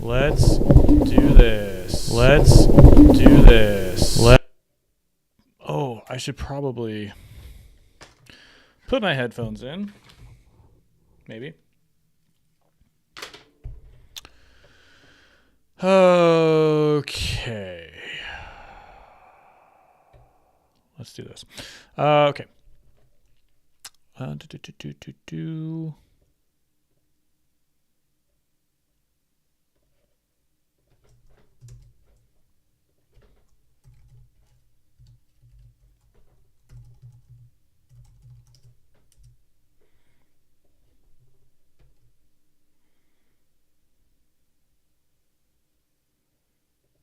Let's do this. Let's do this. Oh, I should probably put my headphones in. Maybe. Okay. Let's do this. Okay.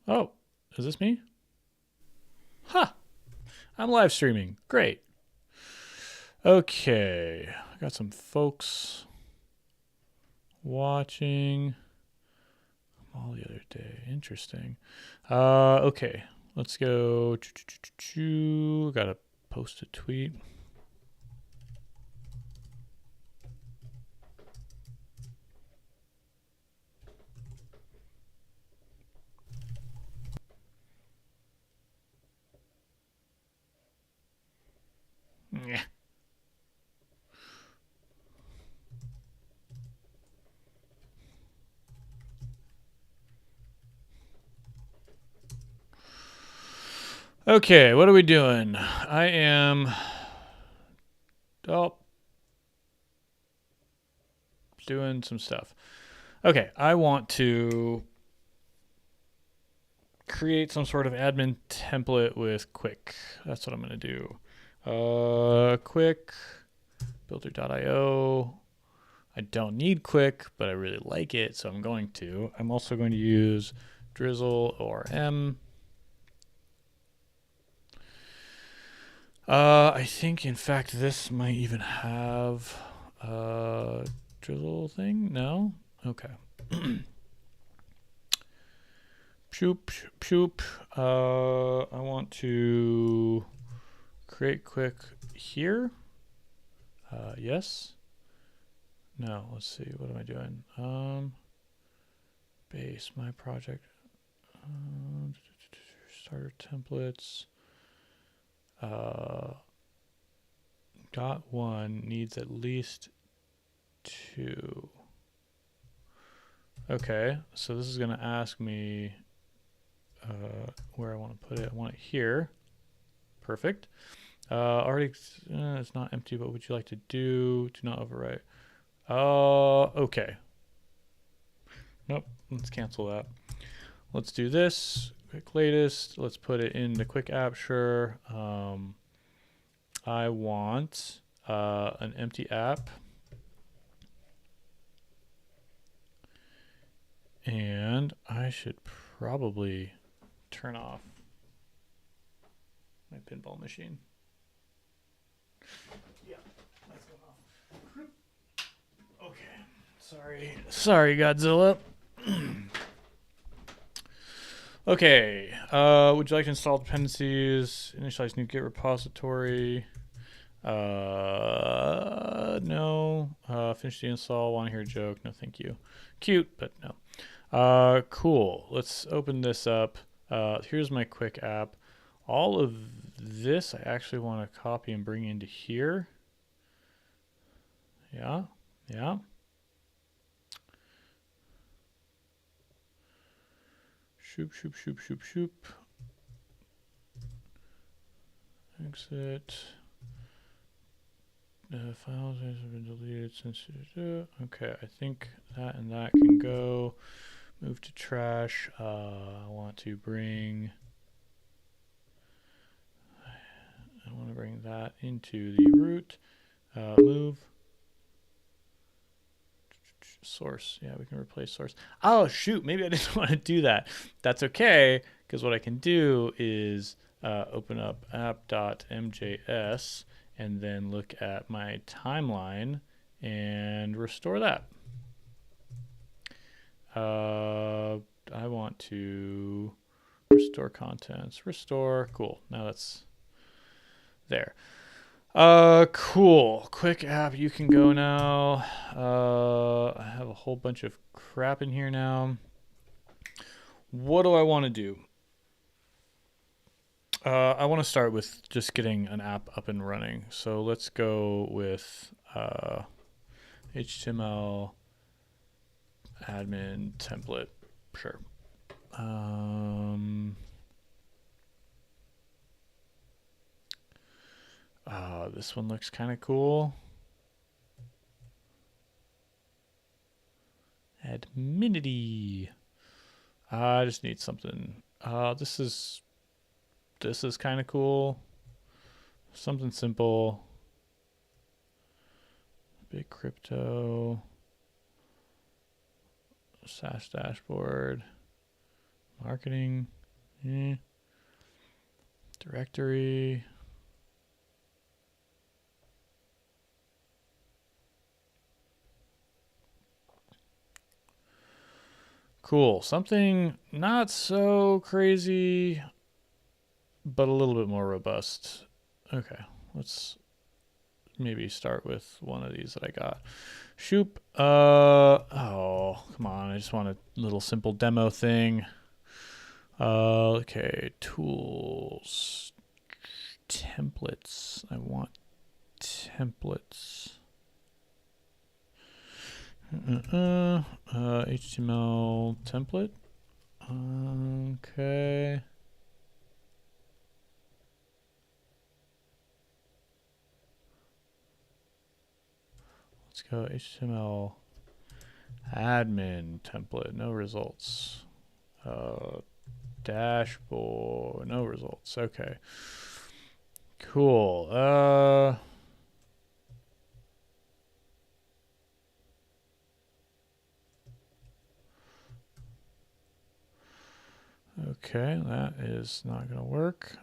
Oh, is this me? Huh. I'm live streaming. Great. Okay. I got some folks watching all the other day. Interesting. Okay. Let's go. Gotta post a tweet. Yeah. Okay, what are we doing? I am doing some stuff. Okay, I want to create some sort of admin template with Qwik. That's what I'm going to do. Qwik, builder.io. I don't need Qwik, but I really like it, so I'm going to. I'm also going to use drizzle ORM. I think, in fact, this might even have a drizzle thing. No? Okay. Shoop, shoop. I want to create Qwik here. Yes. No, let's see. What am I doing? Base, my project. Starter templates. .1 needs at least 2. Okay, so this is going to ask me where I want to put it. I want it here. Perfect. Already, it's not empty. What would you like to do? Do not overwrite. Okay. Nope. Let's cancel that. Let's do this. Quick latest. Let's put it in the Qwik app. Sure. I want an empty app. And I should probably turn off my pinball machine. Yeah, that's going off. Okay. Sorry, Godzilla. Okay. Would you like to install dependencies? Initialize new Git repository. No. Finish the install. Want to hear a joke? No, thank you. Cute, but no. Cool. Let's open this up. Here's my Qwik app. All of this I actually want to copy and bring into here. Yeah. Shoop, shoop, shoop, shoop, shoop. Exit. Files have been deleted since. Okay, I think that and that can go. Move to trash. I want to bring that into the root. Move. Source. Yeah, we can replace source. Oh, shoot. Maybe I didn't want to do that. That's okay, because what I can do is open up app.mjs and then look at my timeline and restore that. I want to restore contents. Restore. Cool. Now that's there. Cool. Qwik app, you can go now. I have a whole bunch of crap in here now. what do I want to do? I want to start with just getting an app up and running. So let's go with HTML admin template. Sure. This one looks kind of cool. Adminity. I just need something. This is kind of cool. Something simple. Big crypto. SaaS dashboard. Marketing. Directory. Cool. Something not so crazy, but a little bit more robust. Okay, let's maybe start with one of these that I got. Shoop. Oh, come on. I just want a little simple demo thing. Okay, tools. Templates. I want templates. HTML template. Okay. Let's go HTML admin template. No results. Dashboard. No results. Okay. Cool. Okay, that is not going to work.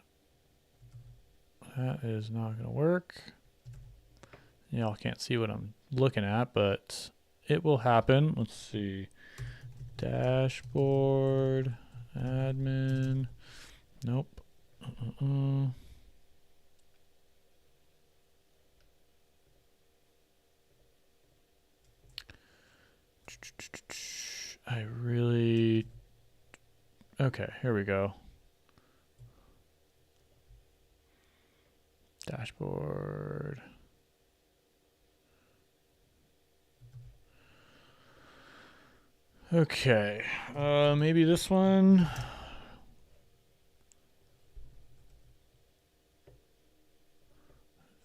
That is not going to work. Y'all can't see what I'm looking at, but it will happen. Let's see. Dashboard, admin. Nope. I really... Okay, here we go. Dashboard. Okay, maybe this one.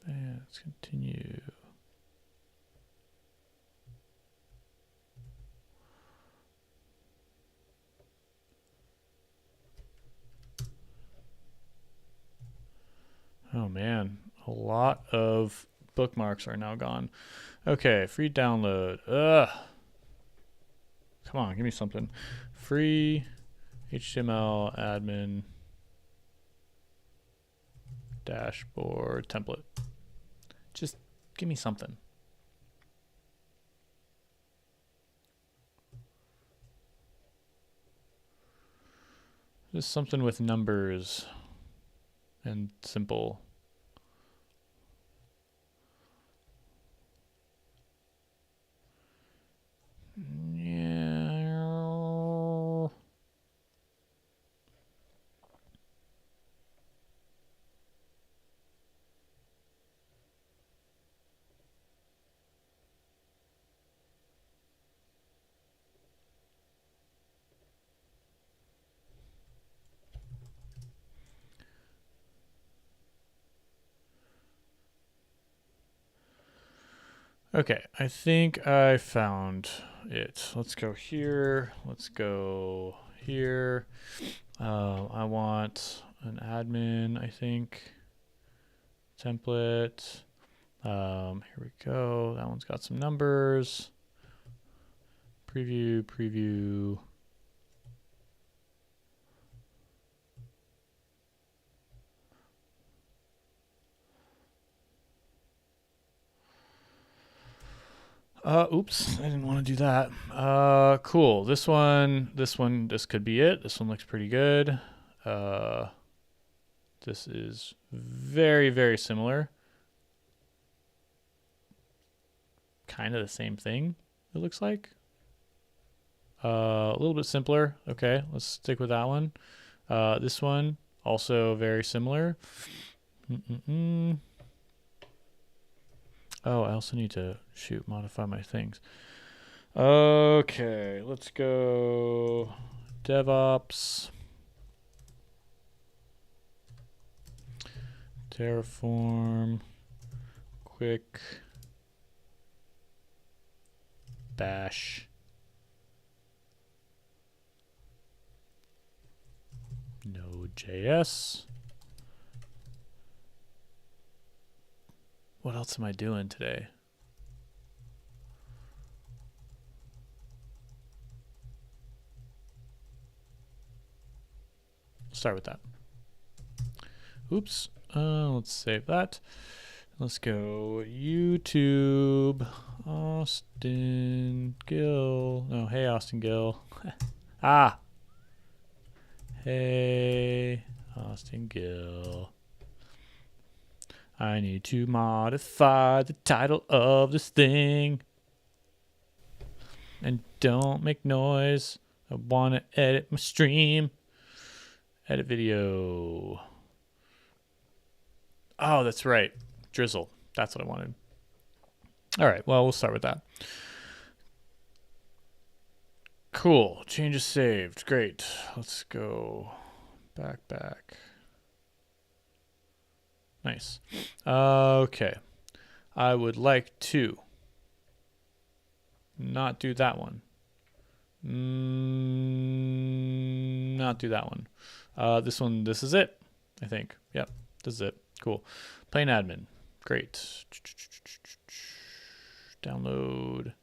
And let's continue. Oh man, a lot of bookmarks are now gone. Okay, free download. Come on, give me something. Free HTML admin dashboard template. Just give me something. Just something with numbers and simple. Yeah. Okay, I think I found it. Let's go here. Let's go here. I want an admin, I think. Template. Here we go. That one's got some numbers. Preview. Oops, I didn't want to do that. Cool. This could be it. This one looks pretty good. This is very, very similar. Kind of the same thing, it looks like. A little bit simpler. Okay, let's stick with that one. This one, also very similar. Oh, I also need to, modify my things. Okay, let's go DevOps. Terraform. Qwik. Bash. Node.js. What else am I doing today? Start with that. Oops. Let's save that. Let's go YouTube. Austin Gill. No, hey, Austin Gill. Ah. Hey, Austin Gill. I need to modify the title of this thing. And don't make noise. I want to edit my stream. Edit video. Oh, that's right. Drizzle. That's what I wanted. All right. Well, we'll start with that. Cool. Changes saved. Great. Let's go back. Nice. Okay. I would like to not do that one. Not do that one. This one, this is it, I think. Yep, this is it. Cool. Plain admin. Great. Download.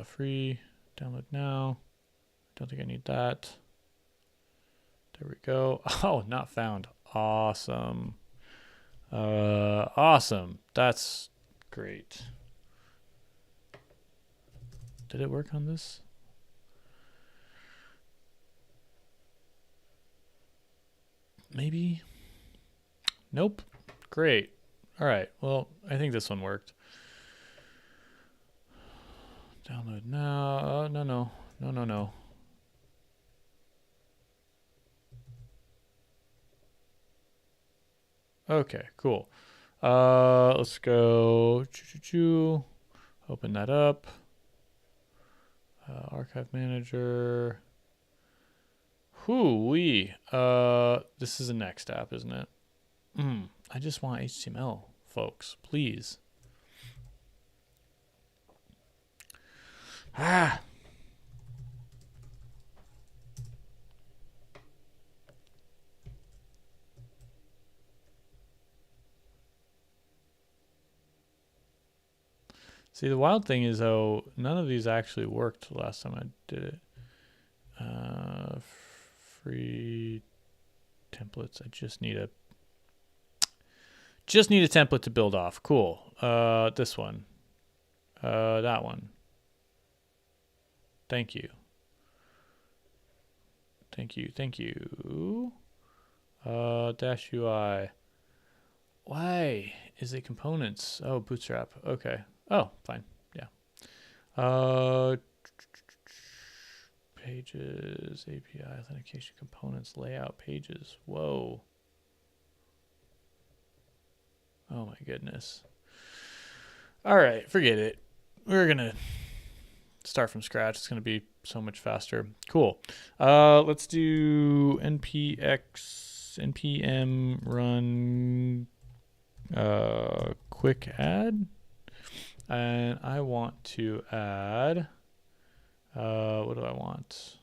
Free. Download now. Don't think I need that. There we go. Oh, not found. Awesome. Awesome. That's great. Did it work on this? Maybe. Nope. Great. All right. Well, I think this one worked. Download now. No. Okay, cool. Let's go. Open that up. Archive manager. Hoo-wee. This is a next app, isn't it? I just want HTML, folks. Please. Ah. See, the wild thing is, though, none of these actually worked last time I did it. Free templates. I just need a template to build off. Cool. This one. That one. Thank you. Dash UI. Why is it components? Oh, Bootstrap. Okay. Oh, fine. Yeah. Pages, API, authentication, components, layout, pages. Whoa. Oh my goodness. All right, forget it. We're going to start from scratch. It's going to be so much faster. Cool. Let's do npm run quick add. And I want to add, what do I want?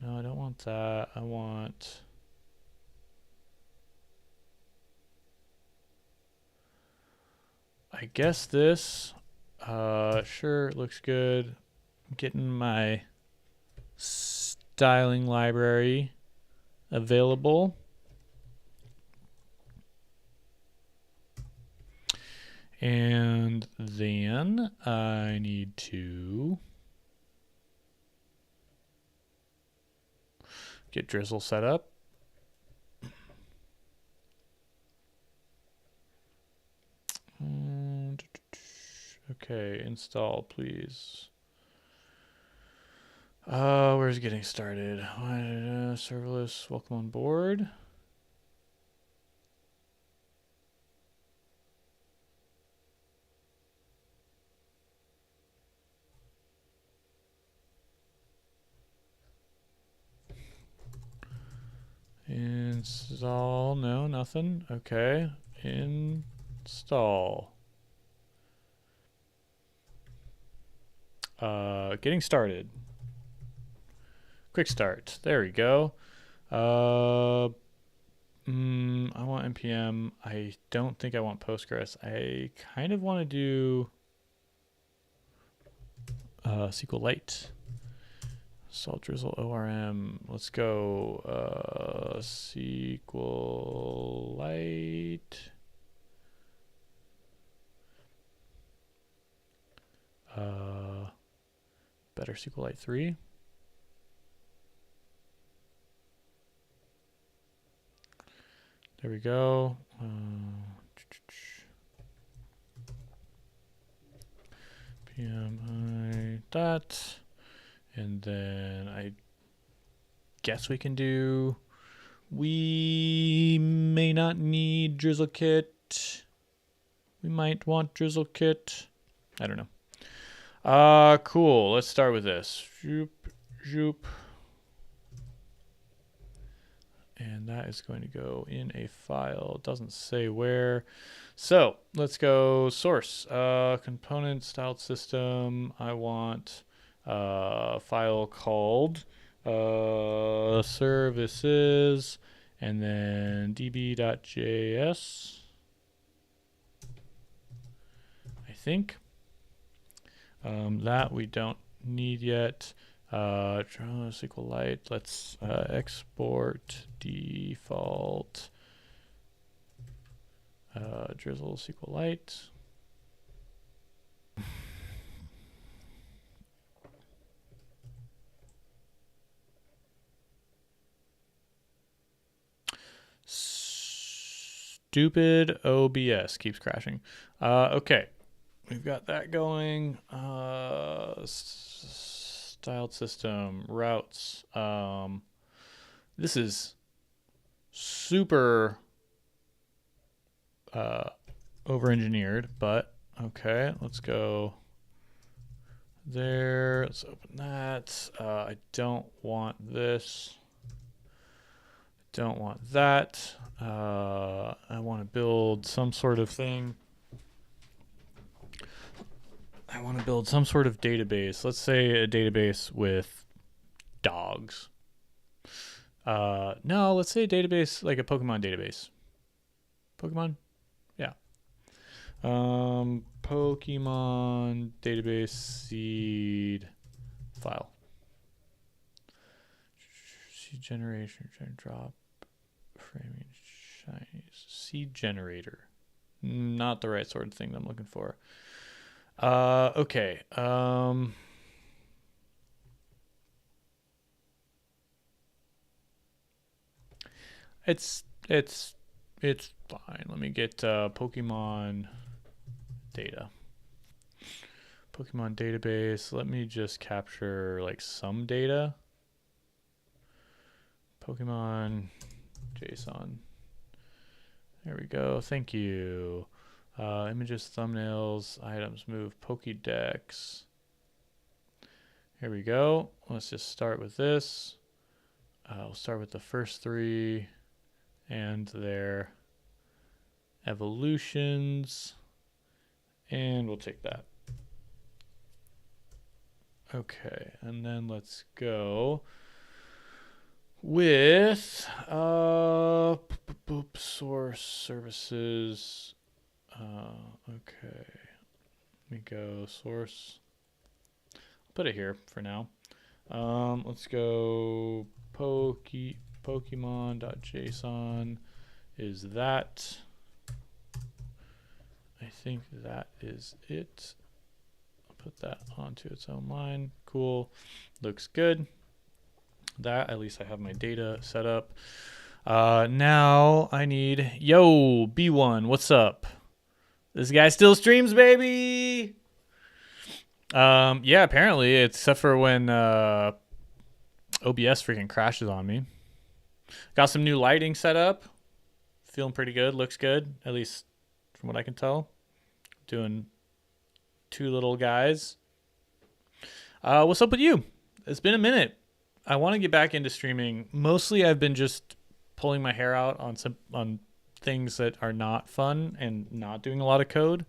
No, I don't want that. I want, I guess this. Sure, it looks good. I'm getting my styling library available. And then I need to get Drizzle set up. Okay, install, please. Where's getting started? Serverless, welcome on board. Install, no, nothing. Okay, install. Getting started. Quick start. There we go. I want npm. I don't think I want Postgres. I kind of want to do SQLite. Salt drizzle ORM. Let's go SQLite. Better SQLite 3. There we go. PMI that. And then I guess we can do, we may not need drizzle kit. We might want drizzle kit. I don't know. Cool. Let's start with this. Zoop, zoop. And that is going to go in a file. It doesn't say where. So let's go source. Component styled system. I want a file called services and then db.js. I think. That we don't need yet. SQLite. Let's export default drizzle SQLite. Stupid OBS keeps crashing. Okay, we've got that going. Styled system routes. This is super over-engineered, but okay, let's go there. Let's open that. I don't want this. Don't want that. I want to build some sort of thing. I want to build some sort of database. Let's say a database with dogs. No, let's say a database like a Pokemon database. Pokemon? Yeah. Pokemon database seed file. Seed generation, drop, framing, Chinese. Seed generator. Not the right sort of thing that I'm looking for. Okay. It's fine. Let me get Pokemon data. Pokemon database. Let me just capture like some data. Pokemon JSON. There we go. Thank you. Images, thumbnails, items, move, Pokédex. Here we go. Let's just start with this. We'll start with the first three and their evolutions. And we'll take that. Okay, and then let's go with source services. Okay, let me go source. I'll put it here for now. Let's go Pokemon.json is that. I think that is it. I'll put that onto its own line. Cool. Looks good. That, at least I have my data set up. Now I need, yo, B1, what's up? This guy still streams, baby. Yeah, apparently, except for when OBS freaking crashes on me. Got some new lighting set up. Feeling pretty good. Looks good, at least from what I can tell. Doing two little guys. What's up with you? It's been a minute. I want to get back into streaming. Mostly I've been just pulling my hair out on things that are not fun and not doing a lot of code.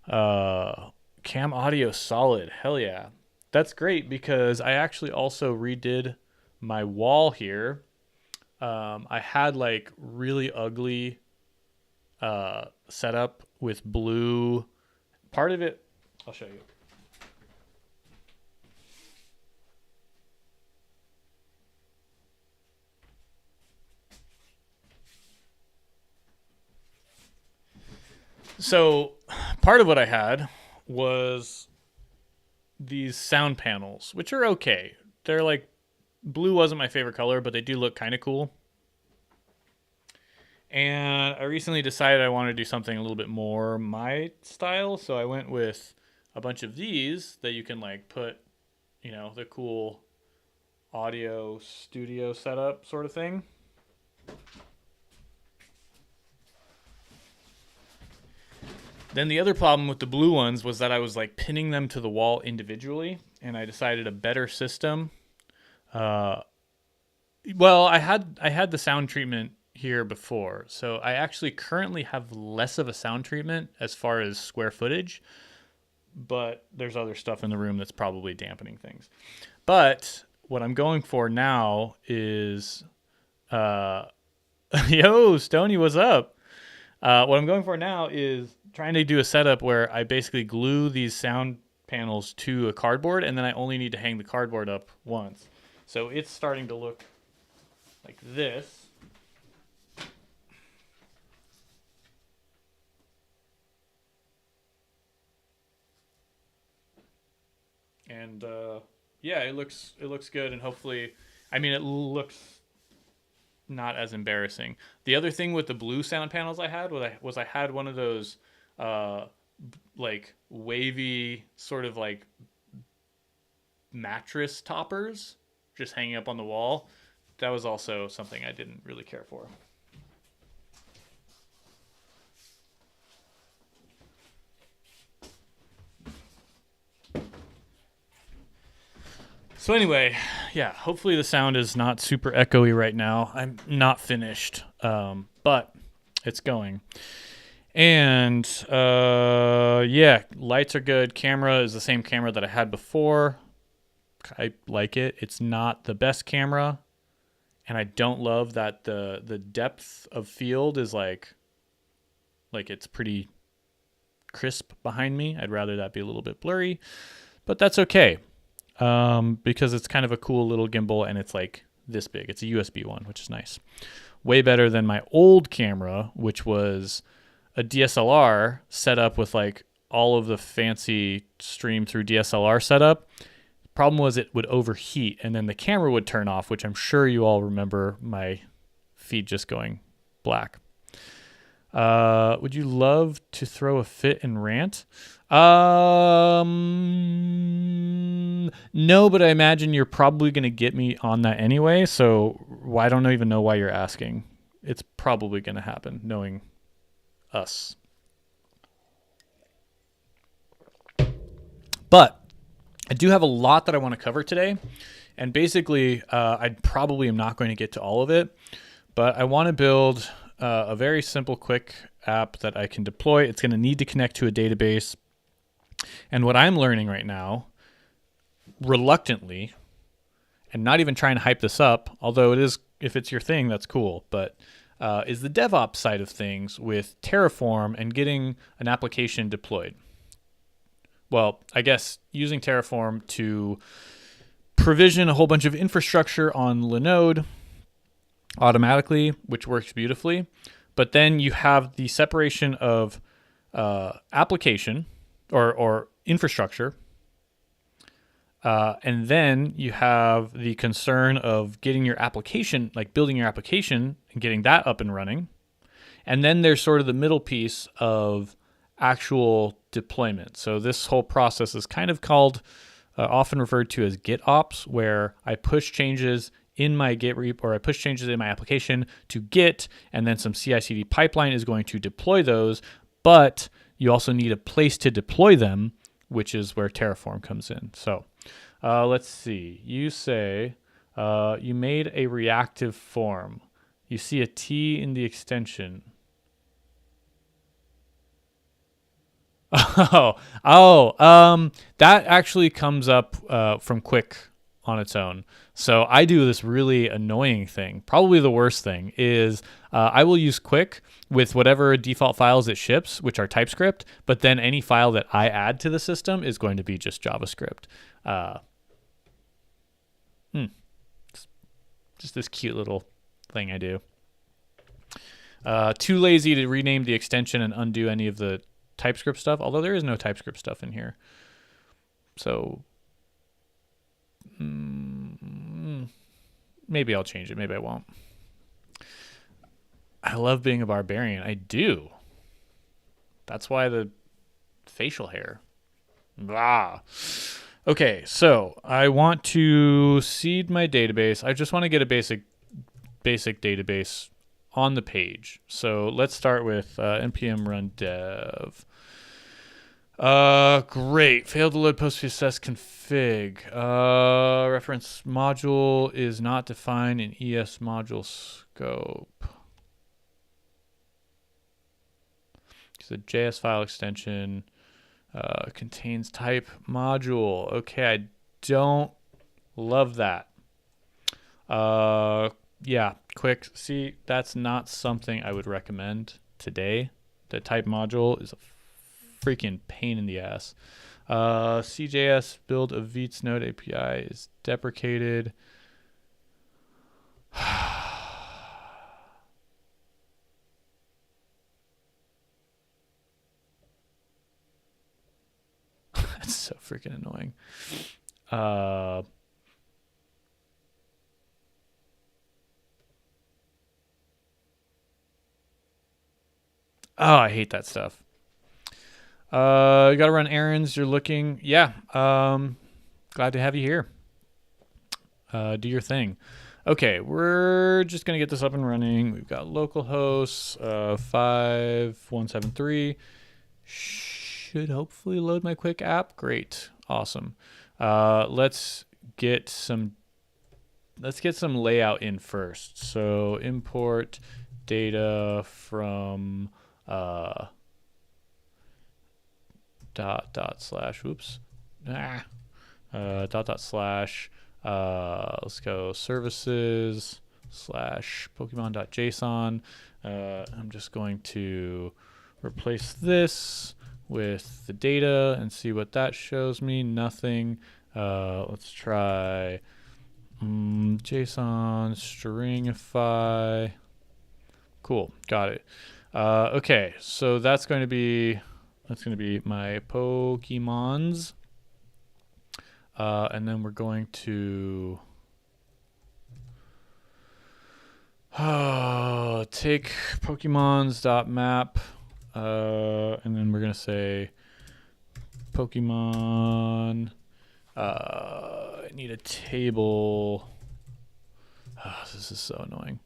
Cam audio solid. Hell yeah. That's great because I actually also redid my wall here. I had like really ugly setup with blue. Part of it, I'll show you. So part of what I had was these sound panels, which are okay. They're like, blue wasn't my favorite color, but they do look kind of cool. And I recently decided I wanted to do something a little bit more my style. So I went with a bunch of these that you can like put, you know, the cool audio studio setup sort of thing. Then the other problem with the blue ones was that I was like pinning them to the wall individually, and I decided a better system. Well, I had the sound treatment here before, so I actually currently have less of a sound treatment as far as square footage, but there's other stuff in the room that's probably dampening things. But what I'm going for now is, yo, Stony, what's up? What I'm going for now is trying to do a setup where I basically glue these sound panels to a cardboard, and then I only need to hang the cardboard up once. So it's starting to look like this. And yeah, it looks good, and hopefully, I mean, it looks not as embarrassing. The other thing with the blue sound panels I had was I had one of those like wavy sort of like mattress toppers just hanging up on the wall. That was also something I didn't really care for. So anyway, yeah, hopefully the sound is not super echoey right now. I'm not finished, but it's going. And yeah, lights are good. Camera is the same camera that I had before. I like it. It's not the best camera, and I don't love that the depth of field is like it's pretty crisp behind me. I'd rather that be a little bit blurry, but that's okay. Because it's kind of a cool little gimbal, and it's like this big. It's a USB one, which is nice. Way better than my old camera, which was a DSLR set up with like all of the fancy stream through DSLR setup. Problem was it would overheat, and then the camera would turn off, which I'm sure you all remember my feed just going black. Would you love to throw a fit and rant? No, but I imagine you're probably going to get me on that anyway, so I don't even know why you're asking. It's probably going to happen, knowing us. But I do have a lot that I want to cover today, and basically I probably am not going to get to all of it, but I want to build a very simple, quick app that I can deploy. It's going to need to connect to a database. And what I'm learning right now, reluctantly, and not even trying to hype this up, although it is, if it's your thing, that's cool, but is the DevOps side of things with Terraform and getting an application deployed. Well, I guess using Terraform to provision a whole bunch of infrastructure on Linode automatically, which works beautifully. But then you have the separation of application or infrastructure. And then you have the concern of getting your application, like building your application and getting that up and running. And then there's sort of the middle piece of actual deployment. So this whole process is kind of called often referred to as GitOps, where I push changes in my Git repo, or I push changes in my application to Git, and then some CI/CD pipeline is going to deploy those. But you also need a place to deploy them, which is where Terraform comes in. So let's see. You say you made a reactive form. You see a T in the extension. That actually comes up from Qwik on its own. So I do this really annoying thing. Probably the worst thing is I will use Qwik with whatever default files it ships, which are TypeScript, but then any file that I add to the system is going to be just JavaScript. Just this cute little thing I do. Too lazy to rename the extension and undo any of the TypeScript stuff, although there is no TypeScript stuff in here. So maybe I'll change it. Maybe I won't. I love being a barbarian. I do. That's why the facial hair. Blah. Okay, so I want to seed my database. I just want to get a basic database on the page. So let's start with npm run dev. Great. Failed to load PostGIS config. Reference module is not defined in ES module scope. The JS file extension contains type module. Okay, I don't love that. Yeah, quick. See, that's not something I would recommend today. The type module is a freaking pain in the ass. CJS build of Vite's Node API is deprecated. That's so freaking annoying. Oh, I hate that stuff. You got to run errands. You're looking. Yeah. Glad to have you here. Do your thing. Okay, we're just going to get this up and running. We've got localhost 5173. Should hopefully load my Qwik app. Great. Awesome. Let's get some layout in first. So import data from let's go services / Pokemon.json. I'm just going to replace this with the data and see what that shows me. Nothing. Let's try JSON stringify. Cool, got it. Okay, so that's going to be my Pokemons. And then we're going to take Pokemons.map, and then we're going to say Pokemon. I need a table. This is so annoying.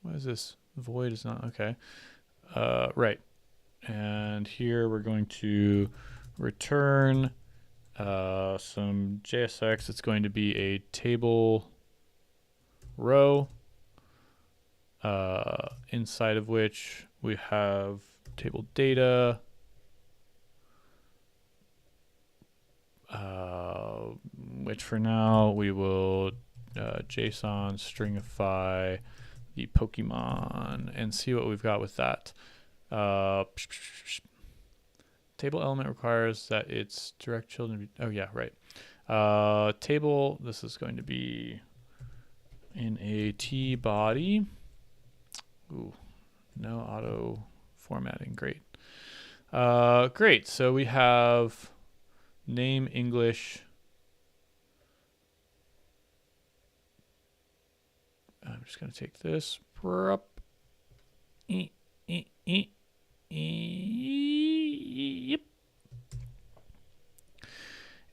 What is this? Void is not okay. Right. And here we're going to return some JSX. It's going to be a table row, inside of which we have table data, which for now we will JSON stringify the Pokemon and see what we've got with that. Table element requires that its direct children be, oh yeah, right. Table, this is going to be in a T body. Ooh, no auto formatting, great. Great, so we have name English. I'm just going to take this. Yep.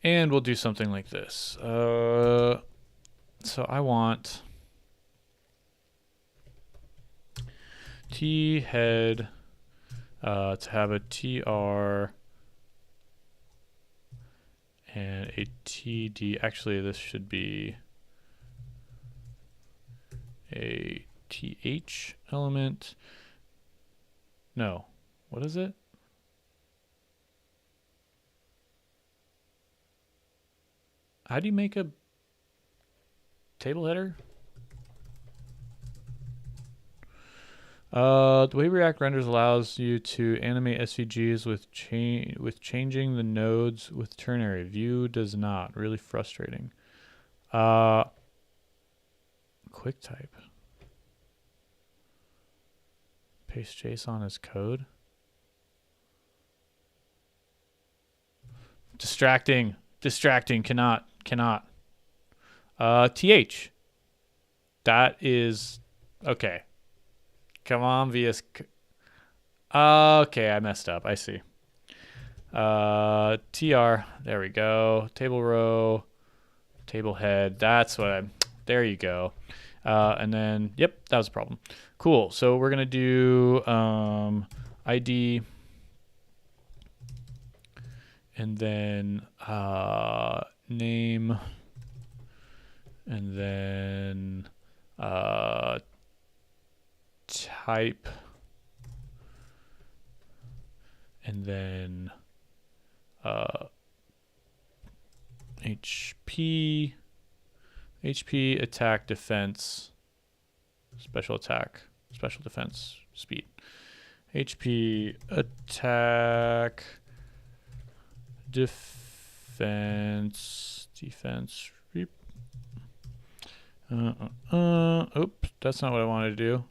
And we'll do something like this. So I want T head to have a TR and a TD. Actually, this should be a TH element. No, what is it? How do you make a table header? The way React renders allows you to animate SVGs with changing the nodes with ternary. Vue does not. Really frustrating. Qwik type. Paste JSON as code. Distracting. Cannot. TH. That is okay. Come on, VS. Okay, I messed up. I see. TR. There we go. Table row. Table head. That's what I'm. There you go. And then, yep, that was a problem. Cool. So we're gonna do ID, and then name, and then type, and then HP attack defense, special attack, special defense, speed. HP attack defense. Oops, that's not what I wanted to do.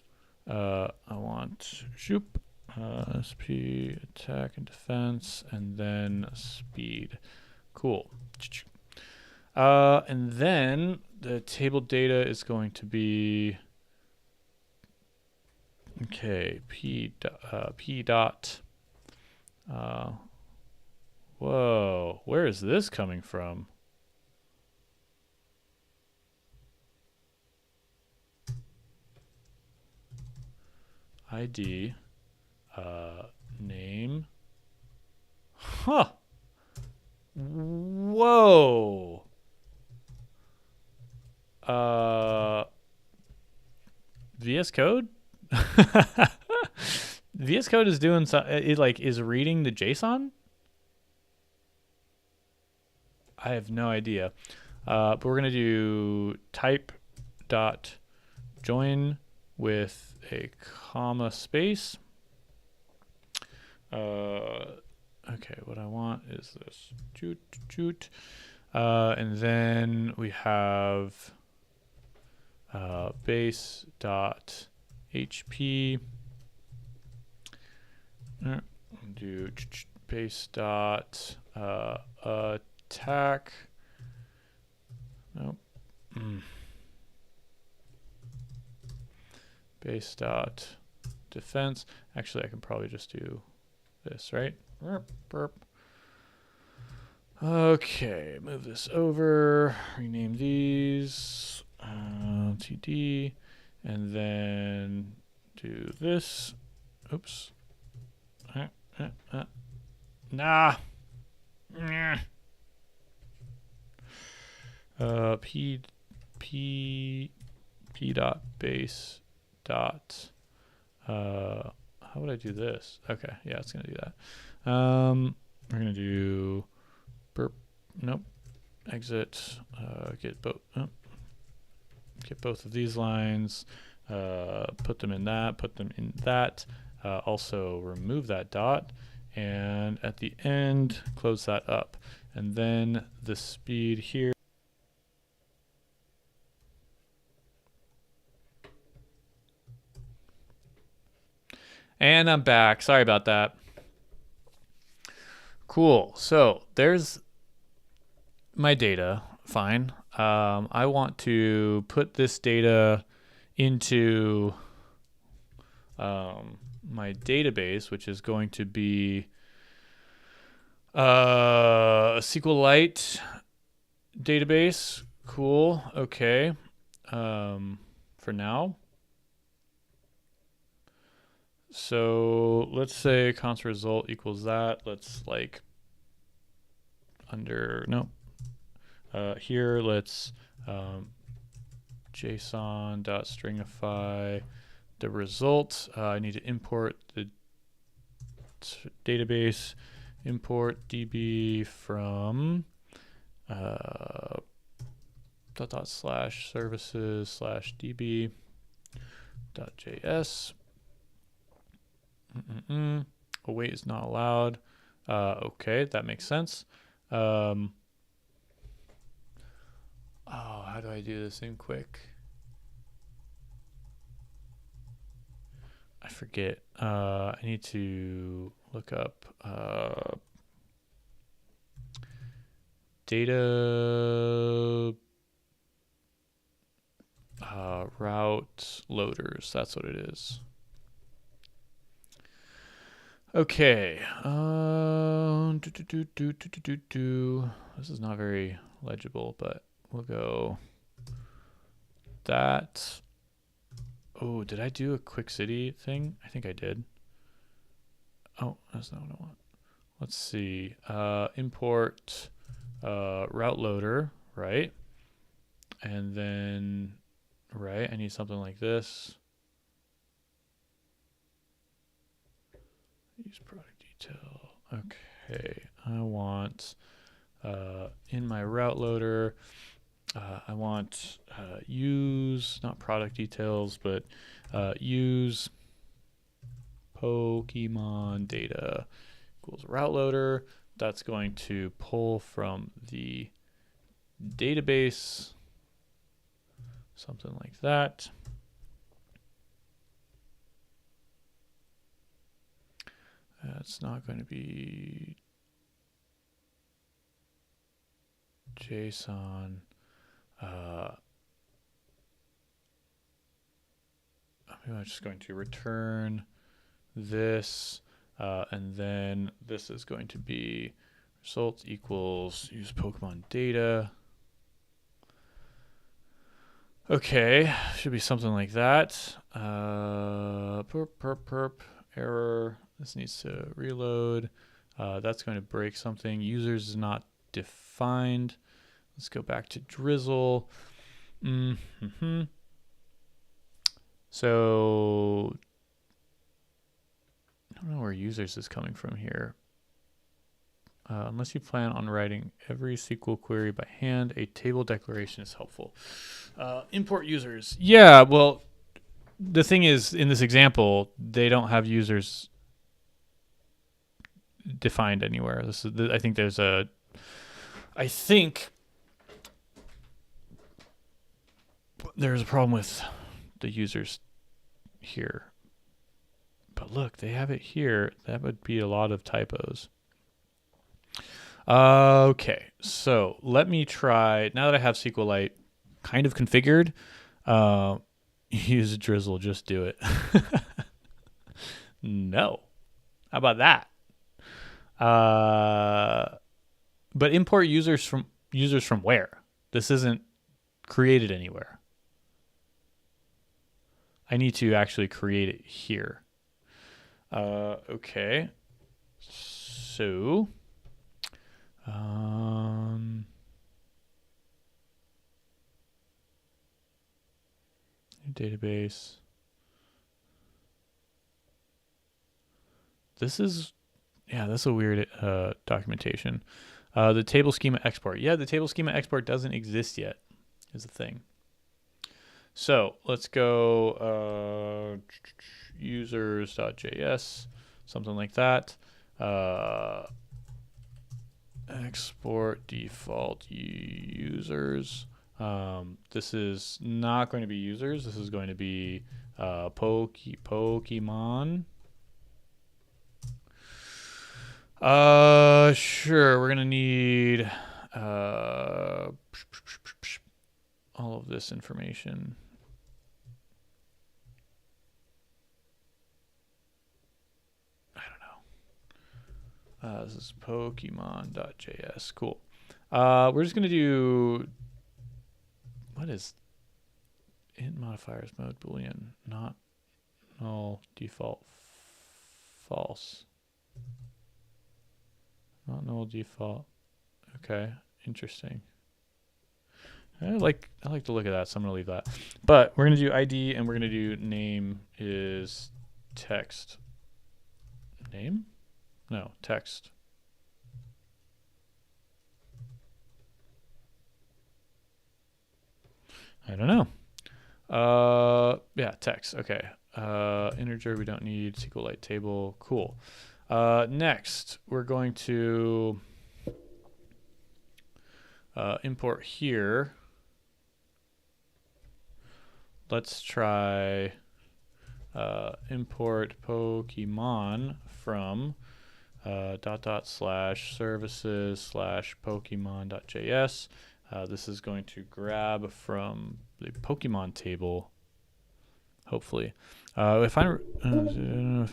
I want shoop, SP attack and defense, and then speed. Cool. And then the table data is going to be okay. P dot. Whoa, where is this coming from? ID, name. Huh. Whoa. VS Code? VS Code is doing it like is reading the JSON? I have no idea. But we're gonna do type dot join with a comma space. Okay, what I want is this. And then we have base dot HP. Do base dot attack. Nope. Base dot defense. Actually, I can probably just do this, right? Burp. Okay, move this over, rename these, TD, and then do this. Oops. Nah. P dot base dot how would I do this? Okay, yeah, it's gonna do that. We're gonna do burp. Nope. Exit. Get both of these lines. Put them in that. Put them in that. Also remove that dot, and at the end close that up, and then the speed here. And I'm back. Sorry about that. Cool. So there's my data. Fine. I want to put this data into my database, which is going to be a SQLite database. Cool. Okay. For now. So let's say const result equals that. Let's like here let's JSON.stringify the result. I need to import the database, import db from /services/db.js. Await is not allowed. Okay, that makes sense. Oh, how do I do this in Qwik? I forget. I need to look up data route loaders. That's what it is. Okay. This is not very legible, but we'll go that. Oh, did I do a Qwik City thing? I think I did. Oh, that's not what I want. Let's see. Import route loader, right? And then, right, I need something like this. Use product detail. Okay, I want in my route loader, I want use, not product details, but use Pokemon data equals route loader. That's going to pull from the database, something like that. It's not going to be JSON. I'm just going to return this, and then this is going to be result equals use Pokemon data. Okay, should be something like that. Error. This needs to reload. That's going to break something. Users is not defined. Let's go back to Drizzle. So I don't know where users is coming from here. Unless you plan on writing every SQL query by hand, a table declaration is helpful. Import users. Yeah, well, the thing is, in this example, they don't have users defined anywhere. I think there's a problem with the users here. But look, they have it here. That would be a lot of typos. Okay, so let me try, now that I have SQLite kind of configured, use Drizzle, just do it. No. How about that? But import users from where? This isn't created anywhere. I need to actually create it here. Okay. So, database. This is, yeah, that's a weird documentation. The table schema export. Yeah, the table schema export doesn't exist yet, is the thing. So let's go users.js, something like that. Export default users. This is not going to be users. This is going to be Pokemon. Sure. We're gonna need all of this information. This is Pokemon.js. Cool. We're just going to do, what is int modifiers mode boolean, not null default false. Not null default. Okay, interesting. I like to look at that, so I'm gonna leave that. But we're gonna do ID and we're gonna do name is text. Name? No, text. I don't know. Yeah, text. Okay. Integer we don't need. SQLite table. Cool. Next, we're going to import here. Let's try import Pokemon from /services/Pokemon.js. This is going to grab from the Pokemon table, hopefully. If I'm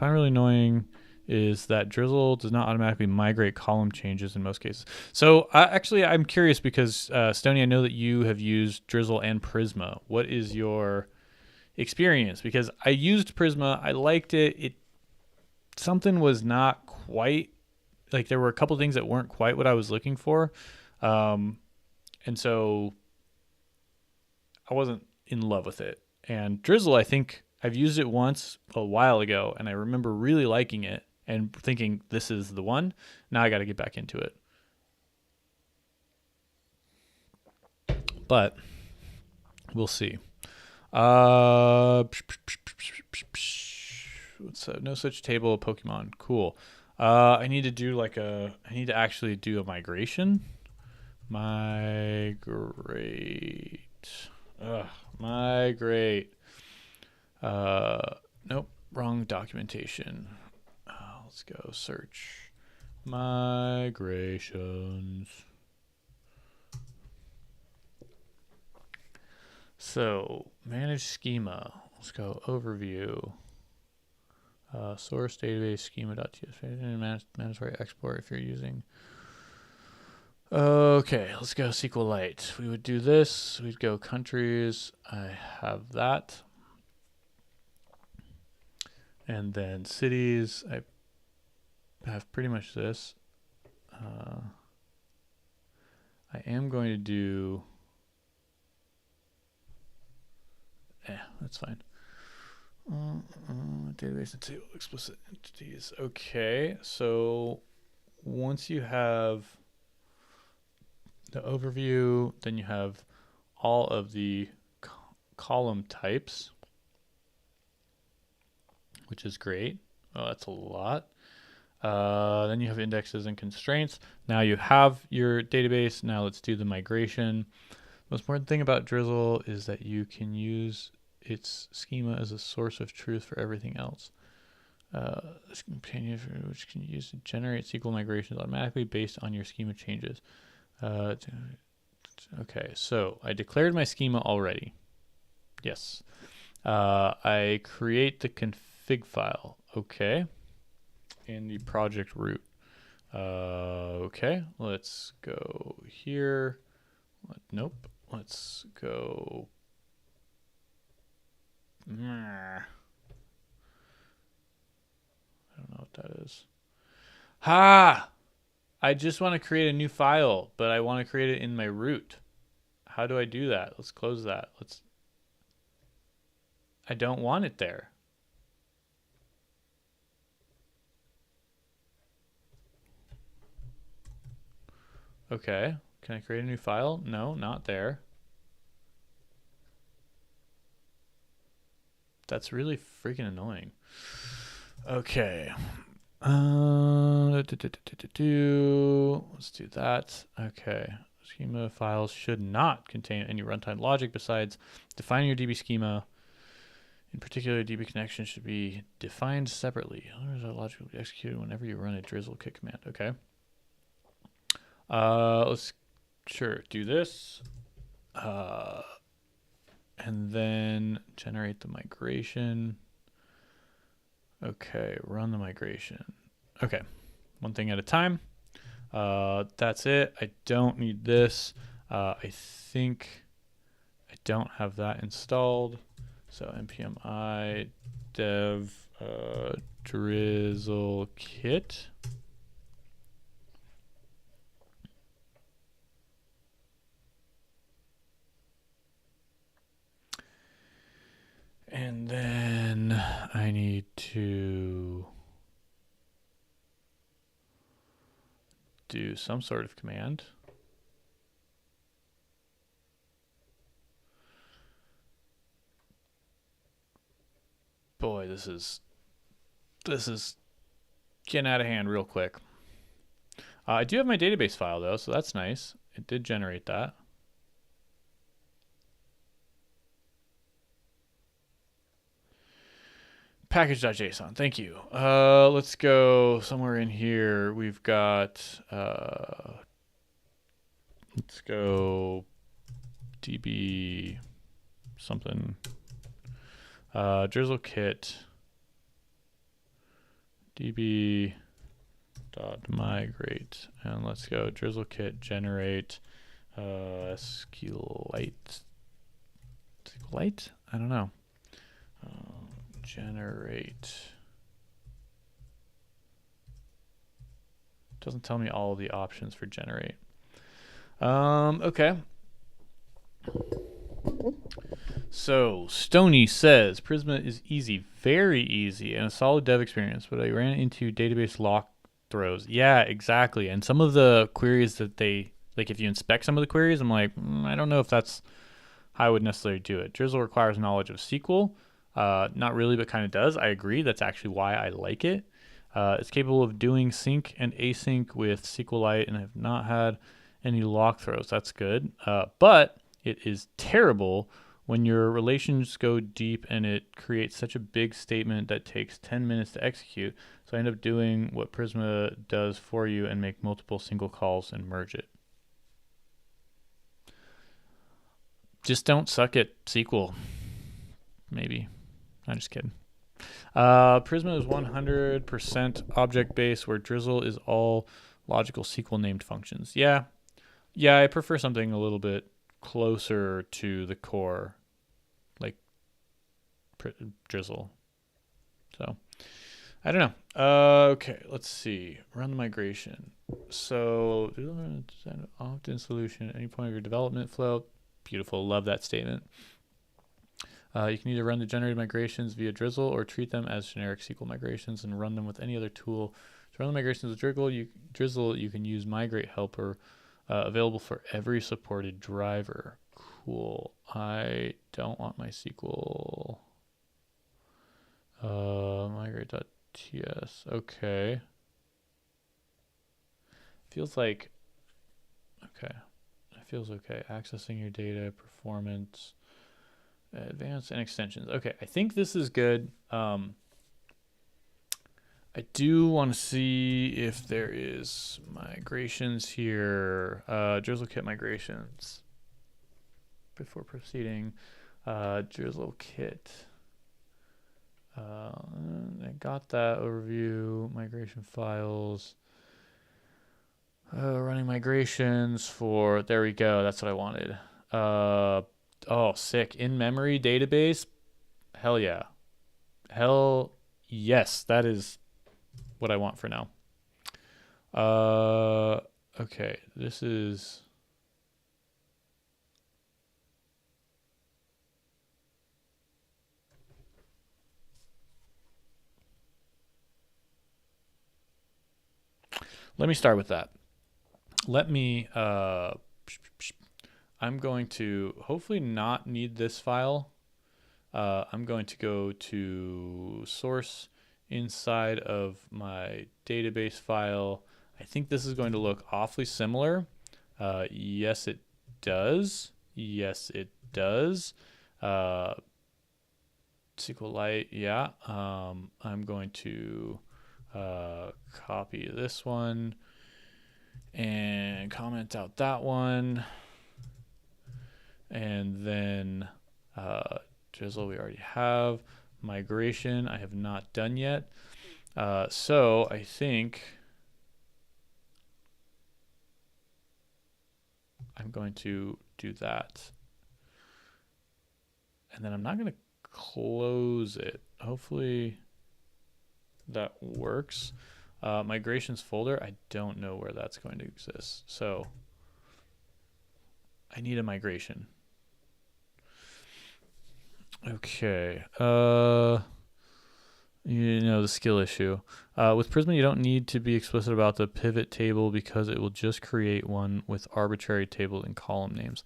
really annoying is that Drizzle does not automatically migrate column changes in most cases. So actually, I'm curious because Stoney, I know that you have used Drizzle and Prisma. What is your experience? Because I used Prisma, I liked it. Something was not quite, like there were a couple things that weren't quite what I was looking for, and so I wasn't in love with it. And Drizzle, I think I've used it once a while ago, and I remember really liking it and thinking this is the one. Now I got to get back into it. But we'll see. What's that? No such table of Pokemon. Cool. I need to do I need to actually do a migration. Migrate. Migrate. Nope. Wrong documentation. Let's go search migrations. So manage schema. Let's go overview. Source database schema.ts. Mandatory export if you're using. Okay, let's go SQLite. We would do this. We'd go countries. I have that. And then cities. I have pretty much this. I am going to do. That's fine. Database and table explicit entities. Okay, so once you have the overview, then you have all of the column types, which is great. Oh, that's a lot. Then you have indexes and constraints. Now you have your database. Now let's do the migration. The most important thing about Drizzle is that you can use its schema as a source of truth for everything else. This companion which can use to generate SQL migrations automatically based on your schema changes. Okay, so I declared my schema already. Yes. I create the config file. Okay. In the project root. Okay, let's go here. Nope. Let's go. I don't know what that is. Ha! I just want to create a new file, but I want to create it in my root. How do I do that? Let's close that. I don't want it there. Okay. Can I create a new file? No, not there. That's really freaking annoying. Okay. Let's do that. Okay. Schema files should not contain any runtime logic besides defining your DB schema. In particular, DB connection should be defined separately. Others are logically executed whenever you run a drizzle kit command. Okay. Let's do this. And then generate the migration. Okay, run the migration. Okay, one thing at a time. That's it. I don't need this. I think I don't have that installed. So npm I dev drizzle kit. And then I need to do some sort of command. Boy, this is getting out of hand real quick. I do have my database file though, so that's nice. It did generate that. Package.json, thank you. Let's go somewhere in here. We've got, let's go db something. Drizzle kit db dot migrate, and let's go drizzle kit generate SQLite. SQLite? I don't know. Generate. Doesn't tell me all the options for generate. Okay. So Stony says Prisma is easy, very easy, and a solid dev experience, but I ran into database lock throws. Yeah, exactly. And some of the queries that they, like if you inspect some of the queries, I'm like, I don't know if that's how I would necessarily do it. Drizzle requires knowledge of SQL. Not really, but kind of does. I agree. That's actually why I like it. It's capable of doing sync and async with SQLite, and I've not had any lock throws. That's good. But it is terrible when your relations go deep and it creates such a big statement that takes 10 minutes to execute. So I end up doing what Prisma does for you and make multiple single calls and merge it. Just don't suck at SQL. Maybe. I'm just kidding. Prisma is 100% object-based, where Drizzle is all logical SQL named functions. Yeah, I prefer something a little bit closer to the core, like Drizzle. So, I don't know. Okay, let's see. Run the migration. So, opt-in solution at any point of your development flow. Beautiful. Love that statement. You can either run the generated migrations via Drizzle or treat them as generic SQL migrations and run them with any other tool. To run the migrations with Drizzle, you can use Migrate Helper, available for every supported driver. Cool. I don't want my SQL. Migrate.ts. Okay. Feels like. Okay. It feels okay. Accessing your data, performance. Advanced and extensions. Okay, I think this is good. I do want to see if there is migrations here. Drizzle kit migrations. Before proceeding, Drizzle kit. I got that overview. Migration files. Running migrations for. There we go. That's what I wanted. Oh, sick. In-memory database? Hell yeah. Hell yes. That is what I want for now. Okay. This is... Let me start with that. Let me... I'm going to hopefully not need this file. I'm going to go to source inside of my database file. I think this is going to look awfully similar. Yes, it does. Yes, it does. SQLite, yeah. I'm going to copy this one and comment out that one. And then Drizzle we already have. Migration I have not done yet. So I think I'm going to do that. And then I'm not going to close it. Hopefully that works. Migrations folder, I don't know where that's going to exist. So I need a migration. Okay. You know, the skill issue. With Prisma, you don't need to be explicit about the pivot table because it will just create one with arbitrary table and column names.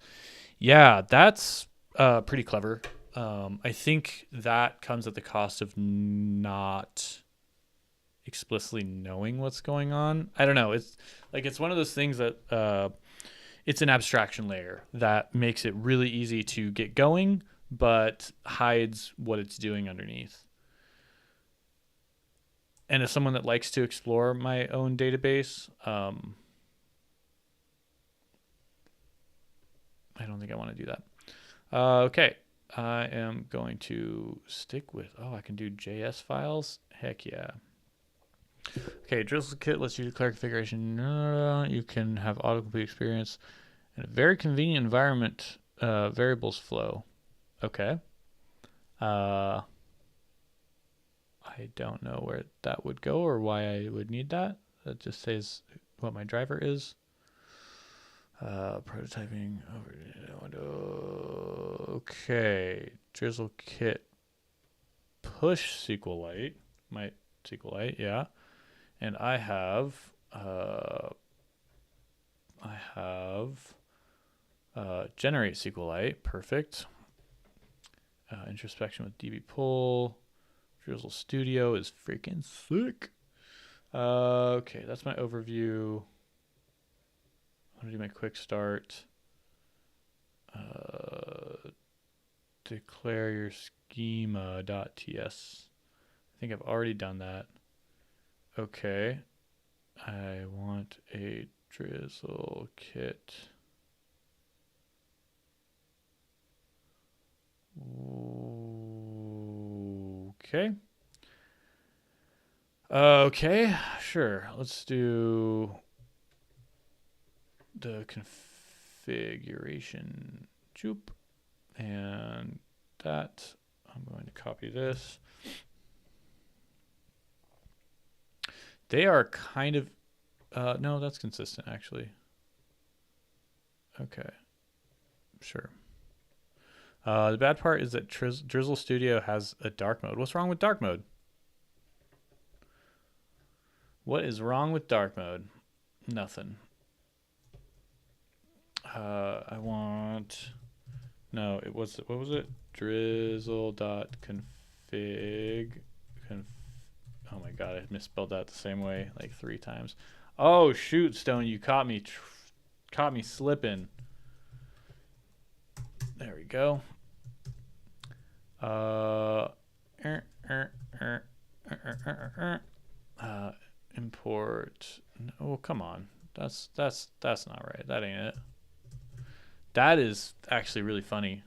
Yeah, that's pretty clever. I think that comes at the cost of not explicitly knowing what's going on. I don't know. It's one of those things that it's an abstraction layer that makes it really easy to get going, but hides what it's doing underneath. And as someone that likes to explore my own database, I don't think I want to do that. Okay, I am going to stick with, I can do JS files. Heck yeah. Okay, Drizzle Kit lets you declare configuration. You can have autocomplete experience in a very convenient environment. Variables flow. Okay. I don't know where that would go or why I would need that. That just says what my driver is. Prototyping over. Okay, Drizzle Kit push SQLite. My SQLite, yeah. And I have generate SQLite. Perfect. Introspection with DB pull. Drizzle Studio is freaking sick. Okay, that's my overview. I'm going to do my quick start. Declare your schema.ts. I think I've already done that. Okay. I want a Drizzle Kit. Okay. Okay, sure. Let's do the configuration. Joop. And that. I'm going to copy this. They are kind of, no, that's consistent actually. Okay, sure. The bad part is that Drizzle Studio has a dark mode. What's wrong with dark mode? What is wrong with dark mode? Nothing. I want, no, it was, what was it? Drizzle.config. Oh my god, I misspelled that the same way like 3 times. Oh shoot, Stone, you caught me slipping. There we go. Import. Oh, come on. That's not right. That ain't it. That is actually really funny.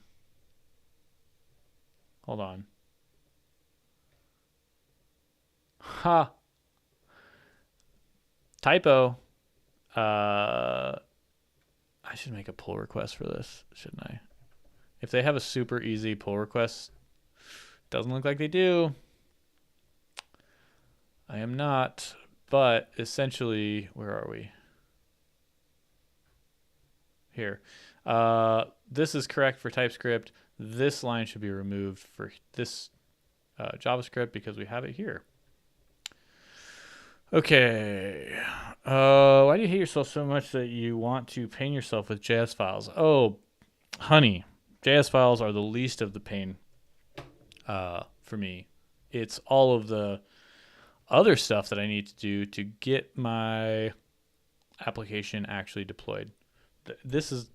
Hold on. Ha. Typo. I should make a pull request for this, shouldn't I? If they have a super easy pull request, doesn't look like they do. I am not, but essentially, where are we? Here. This is correct for TypeScript. This line should be removed for this JavaScript because we have it here. Okay. Why do you hate yourself so much that you want to pain yourself with JS files? Oh, honey, JS files are the least of the pain for me. It's all of the other stuff that I need to do to get my application actually deployed. This is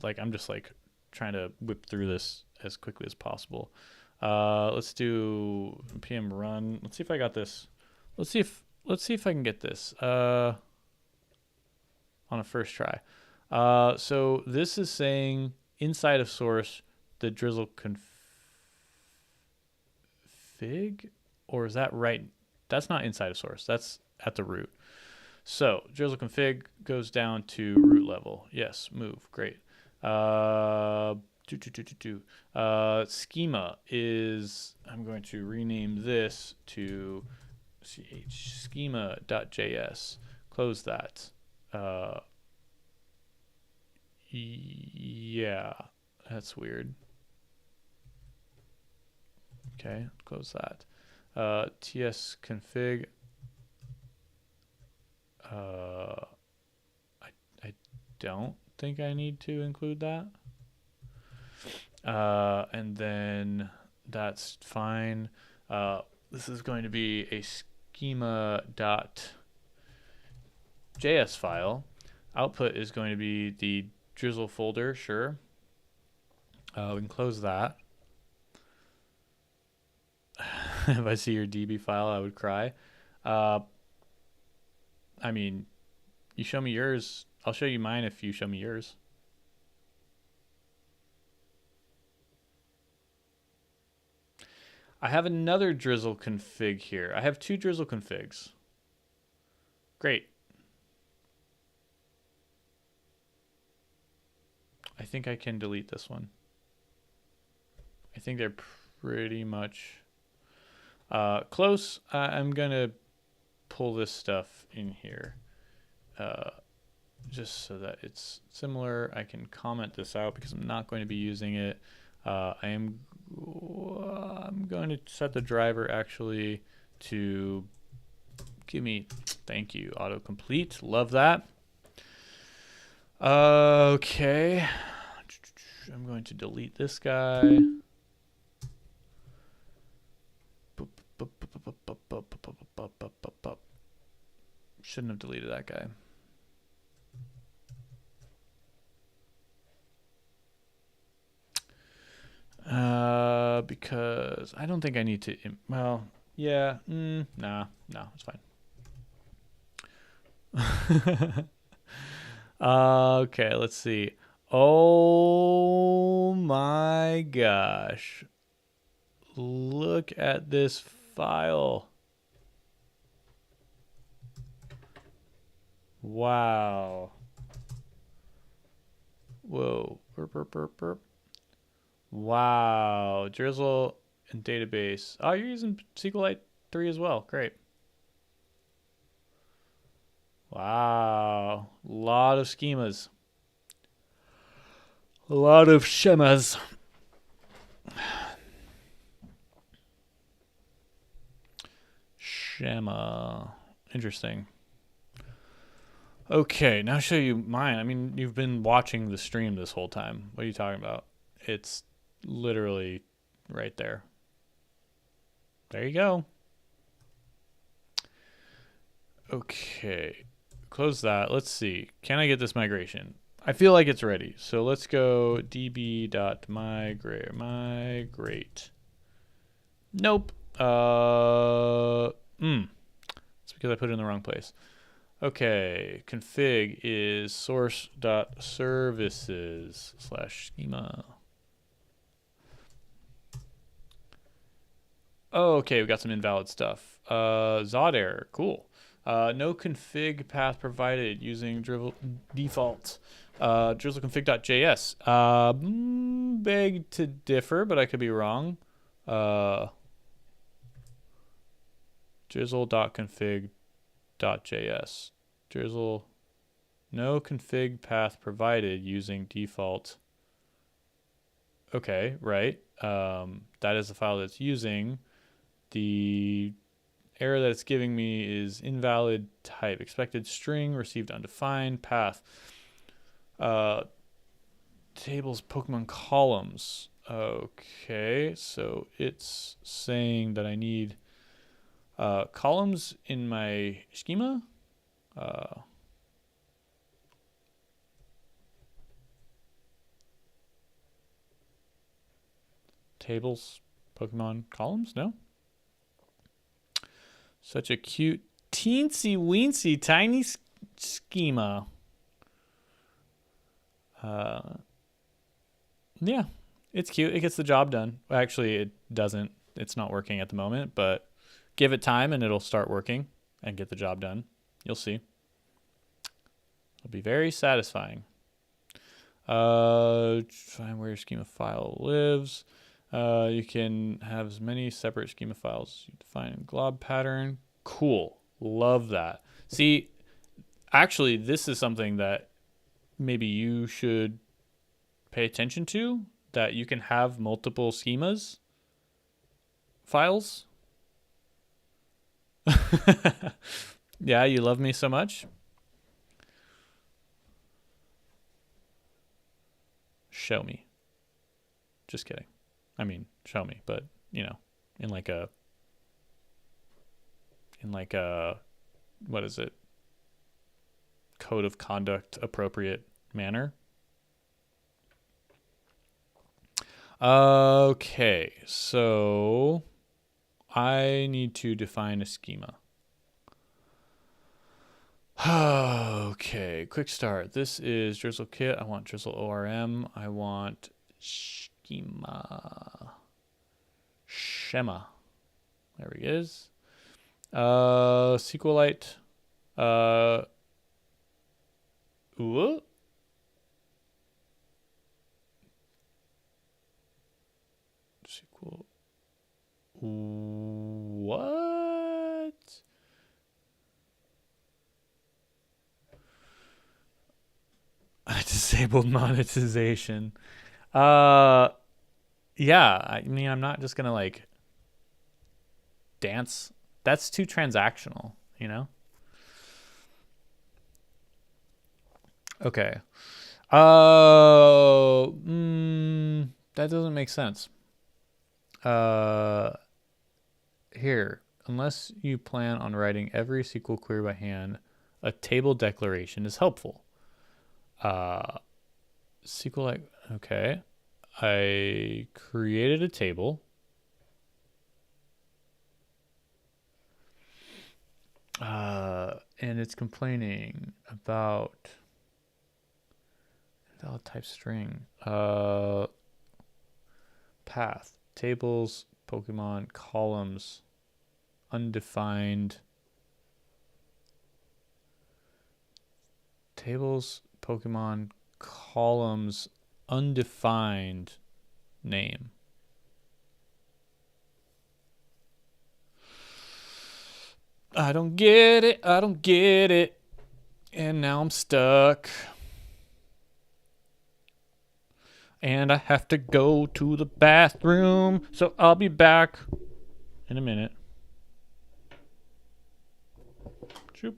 like, I'm just like trying to whip through this as quickly as possible. Let's do npm run. Let's see if I got this. Let's see if I can get this on a first try. So this is saying inside of source the drizzle config, or is that right? That's not inside of source. That's at the root. So drizzle config goes down to root level. Yes, move. Great. Schema is, I'm going to rename this to schema.js. Close that. Yeah, that's weird. Okay, close that. TS config. I don't think I need to include that. And then that's fine. This is going to be a schema.js file. Output is going to be the drizzle folder, sure. We can close that. If I see your DB file, I would cry. I mean, you show me yours. I'll show you mine if you show me yours. I have another drizzle config here. I have 2 drizzle configs. Great. I think I can delete this one. I think they're pretty much close. I'm going to pull this stuff in here just so that it's similar. I can comment this out because I'm not going to be using it. I'm going to set the driver actually to give me, thank you, autocomplete. Love that. Okay. I'm going to delete this guy. Shouldn't have deleted that guy. Because I don't think I need to, well, yeah, nah, it's fine. Okay, let's see. Oh my gosh. Look at this file. Wow. Whoa. Burp, burp, burp, burp. Wow. Drizzle and database. Oh, you're using SQLite 3 as well. Great. Wow. A lot of schemas. A lot of schemas. Schema. Interesting. Okay, now I'll show you mine. I mean, you've been watching the stream this whole time. What are you talking about? It's literally right there. There you go. Okay, close that. Let's see. Can I get this migration? I feel like it's ready. So let's go db.migrate. Nope. It's because I put it in the wrong place. Okay, config is source.services/schema. Oh, okay, we got some invalid stuff. Zod error, cool. No config path provided using drizzle default. Drizzle config.js. Beg to differ, but I could be wrong. Drizzle.config.js. Drizzle, no config path provided using default. Okay, right. That is the file that's using. The error that it's giving me is invalid type. Expected string, received undefined, path. Tables, Pokemon columns. Okay, so it's saying that I need columns in my schema. Tables, Pokemon columns, no? Such a cute, teensy weensy, tiny schema. Yeah, it's cute. It gets the job done. Actually, it doesn't. It's not working at the moment, but give it time and it'll start working and get the job done. You'll see. It'll be very satisfying. Find where your schema file lives. You can have as many separate schema files as you define in glob pattern. Cool. Love that. See, actually, this is something that maybe you should pay attention to, that you can have multiple schemas files. Yeah, you love me so much. Show me. Just kidding. I mean, show me, but you know, in like a what is it? Code of conduct appropriate manner. Okay, so I need to define a schema. Okay, quick start. This is Drizzle Kit. I want Drizzle ORM. I want schema. Schema. There he is. SQLite. Ooh. SQL. What? I disabled monetization. Yeah, I mean, I'm not just gonna like dance. That's too transactional, you know? Okay. That doesn't make sense. Here, unless you plan on writing every SQL query by hand, a table declaration is helpful. SQLite, okay. I created a table. And it's complaining about invalid type string. Path, tables, Pokemon, columns, undefined. Tables, Pokemon, columns, undefined name. I don't get it. I don't get it. And now I'm stuck. And I have to go to the bathroom. So I'll be back in a minute. Choop.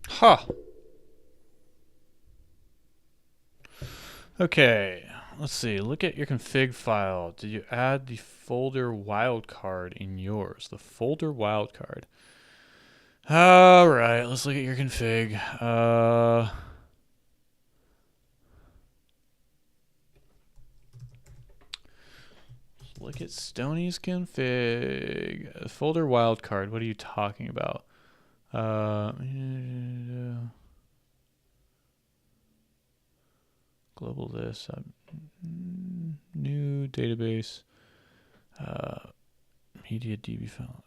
Huh. Okay, let's see. Look at your config file. Did you add the folder wildcard in yours? The folder wildcard. All right, let's look at your config. Let's look at Stoney's config. Folder wildcard. What are you talking about? Global this. New database. Media DB file.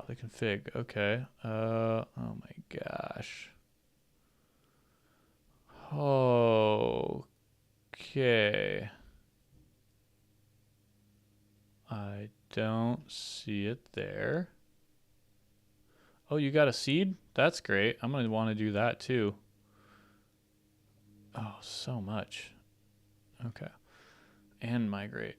The config. Okay. Oh my gosh. Okay. I don't see it there. Oh, you got a seed? That's great. I'm going to want to do that too. Oh, so much. Okay. And migrate.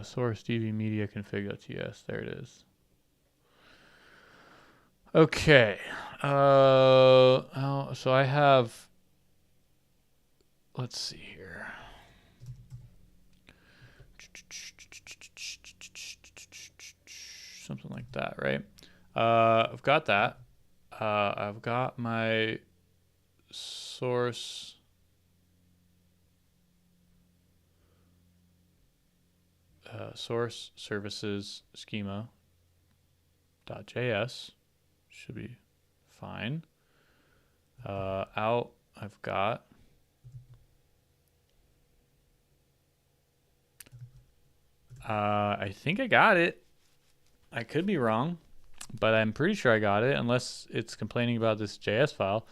Source db media config.ts. There it is. Okay. So I have, let's see here. Something like that, right? I've got that. I've got my source source services schema.js should be fine. Out I've got I think I got it. I could be wrong, but I'm pretty sure I got it, unless it's complaining about this JS file.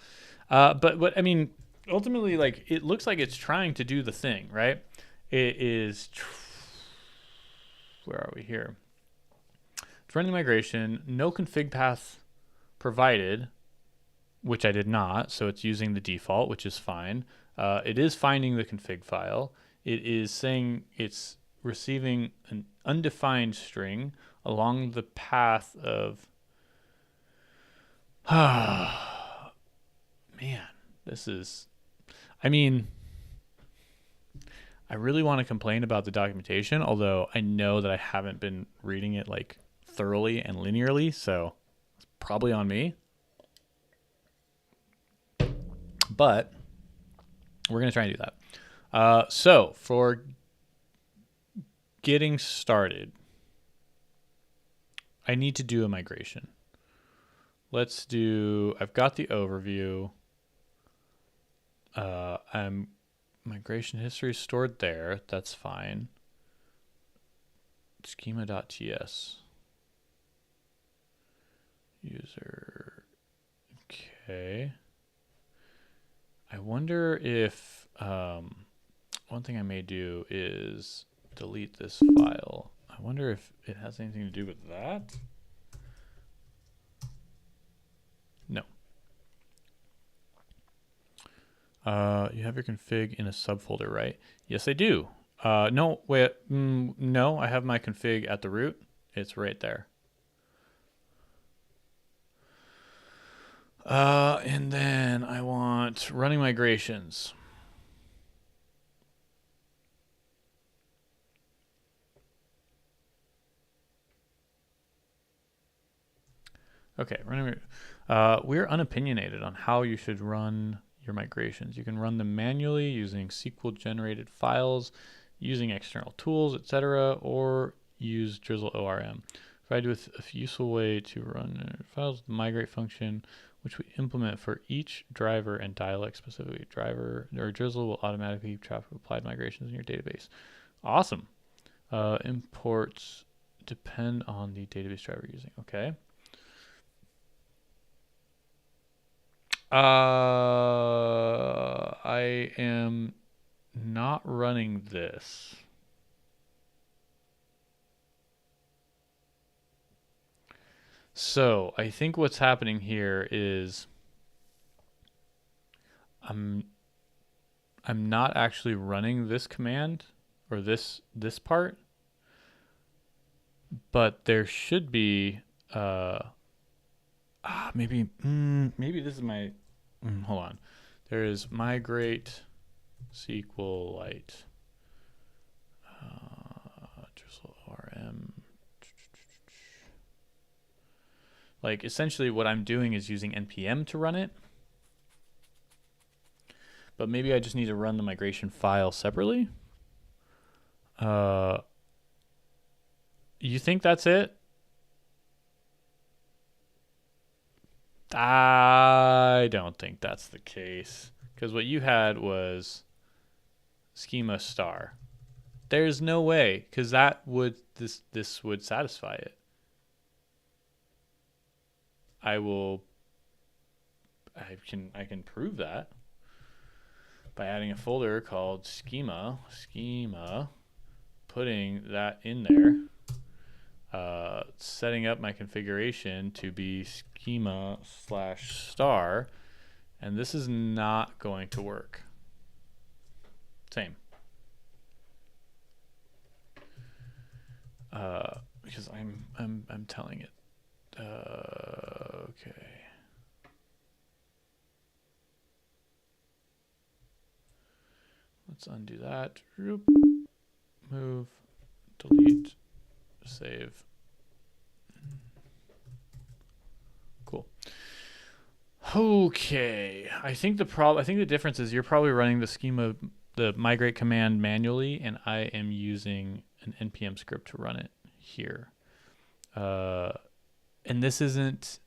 But what I mean, ultimately, like, it looks like it's trying to do the thing, right? It is. Where are we here? It's running the migration. No config path provided, which I did not. So it's using the default, which is fine. It is finding the config file. It is saying it's receiving an undefined string along the path of. Man, this is. I mean, I really want to complain about the documentation, although I know that I haven't been reading it like thoroughly and linearly, so it's probably on me. But we're going to try and do that. So for getting started, I need to do a migration. Let's do, I've got the overview. Migration history is stored there. That's fine. Schema.ts. User. Okay. I wonder if one thing I may do is delete this file. I wonder if it has anything to do with that. No. You have your config in a subfolder, right? Yes, I do. No, wait. No, I have my config at the root. It's right there. And then I want running migrations. Okay, we're unopinionated on how you should run your migrations. You can run them manually using SQL-generated files, using external tools, etc., or use Drizzle ORM. Provided with a useful way to run files, the migrate function, which we implement for each driver and dialect specifically. Driver or Drizzle will automatically keep track of applied migrations in your database. Awesome. Imports depend on the database driver you're using. Okay. I am not running this. So I think what's happening here is I'm not actually running this command or this part, but there should be maybe this is my hold on. There is migrate SQLite drizzle rm. Like essentially what I'm doing is using npm to run it. But maybe I just need to run the migration file separately. You think that's it? I don't think that's the case. Because what you had was schema star. There's no way, because that would this would satisfy it. I can prove that by adding a folder called schema, putting that in there, setting up my configuration to be schema/star, and this is not going to work. Same. Because I'm telling it. Okay. Let's undo that. Move, delete, save. Cool. Okay. I think the difference is you're probably running the migrate command manually, and I am using an npm script to run it here. And this is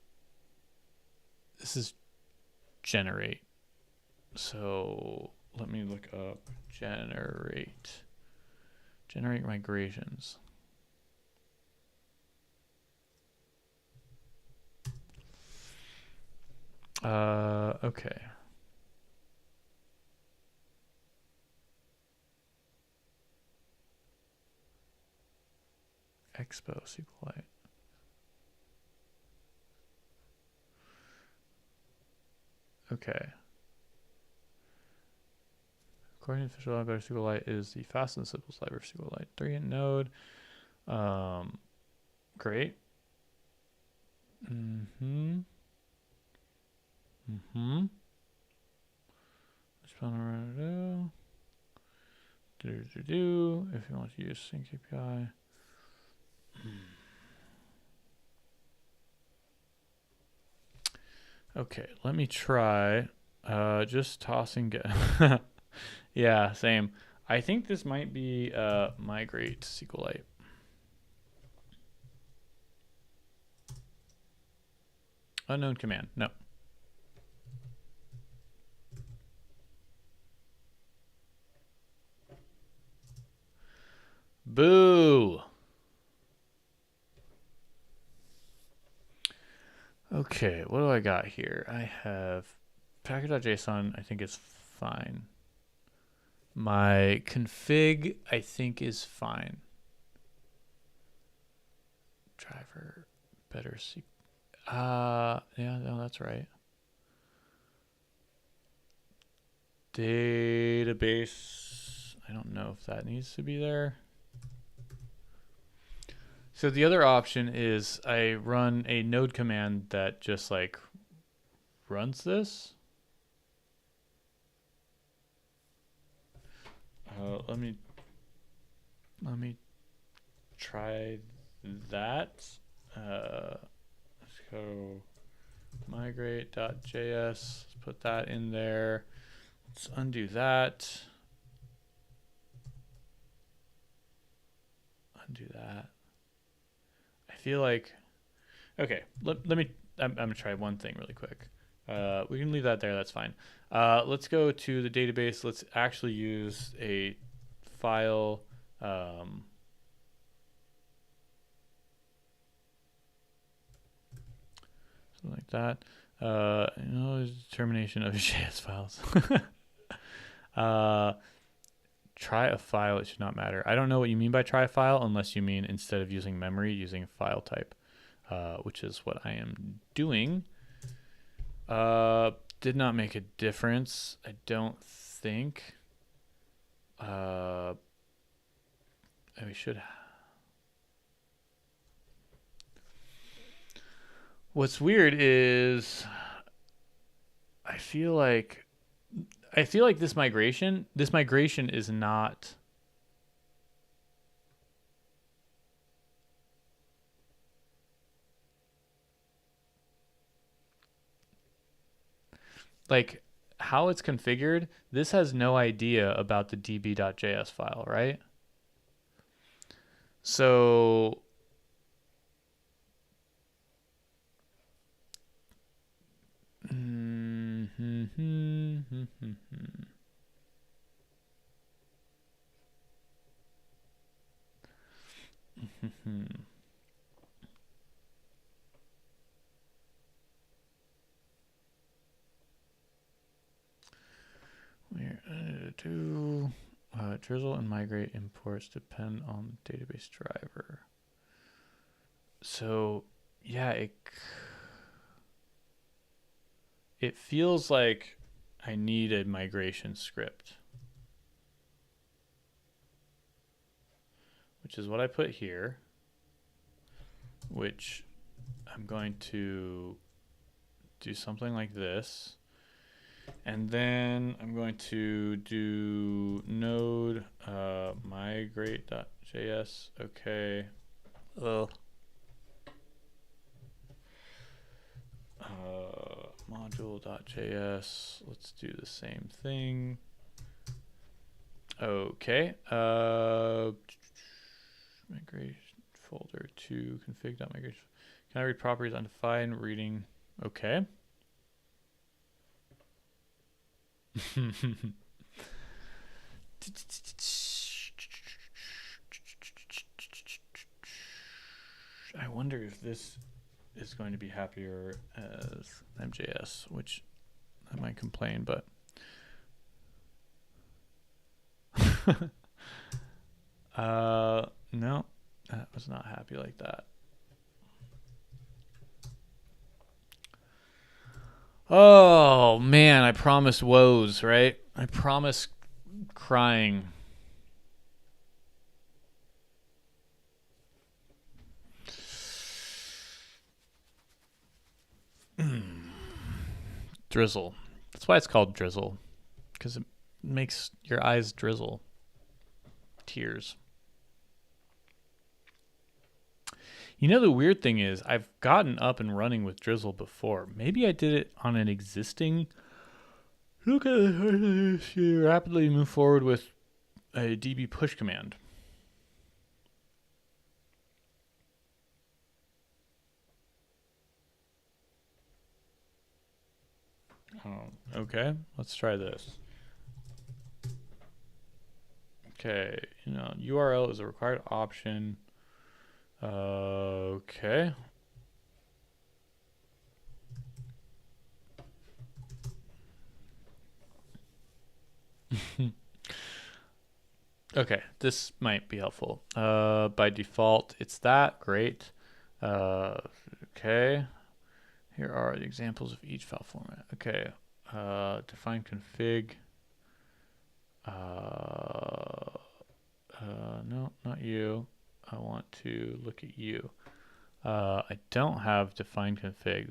generate. So let me look up generate migrations. Okay. Expo SQLite. Okay. According to official library, SQLite is the fastest and simplest library for SQLite 3 in Node. Great. If you want to use sync API. Okay, let me try just tossing yeah, same. I think this might be migrate SQLite. Unknown command. No. Boo. Okay, what do I got here? I have package.json, I think is fine. My config, I think, is fine. Driver, better see. Yeah, no, that's right. Database, I don't know if that needs to be there. So the other option is I run a node command that just like runs this. Let me try that. Let's go migrate.js. Let's put that in there. Let's undo that. Undo that. I feel like, okay, let me, I'm gonna try one thing really quick. We can leave that there, that's fine. Let's go to the database. Let's actually use a file, something like that. Determination of JS files. Try a file, it should not matter. I don't know what you mean by try a file unless you mean instead of using memory, using a file type. which is what I am doing. Did not make a difference, I don't think. We should. What's weird is I feel like this migration is not. Like how it's configured, this has no idea about the db.js file, right? So drizzle and migrate imports depend on the database driver. So yeah, it feels like I need a migration script, which is what I put here, which I'm going to do something like this. And then I'm going to do node migrate.js. Okay. Module.js. Let's do the same thing. Okay. Migration folder to config.migration. Can I read properties undefined? Reading. Okay. I wonder if this is going to be happier as MJS, which I might complain, but no, that was not happy like that. Oh man, I promised woes, right? I promised crying. Drizzle. That's why it's called drizzle, because it makes your eyes drizzle. Tears. You know, the weird thing is I've gotten up and running with drizzle before. Maybe I did it on an existing. Look at this. You rapidly move forward with a db push command. Oh, okay, let's try this. Okay, URL is a required option. Okay. Okay, this might be helpful. By default, it's that. Great. Okay. Here are the examples of each file format. Okay. Define config. No, not you. I want to look at you. I don't have define config.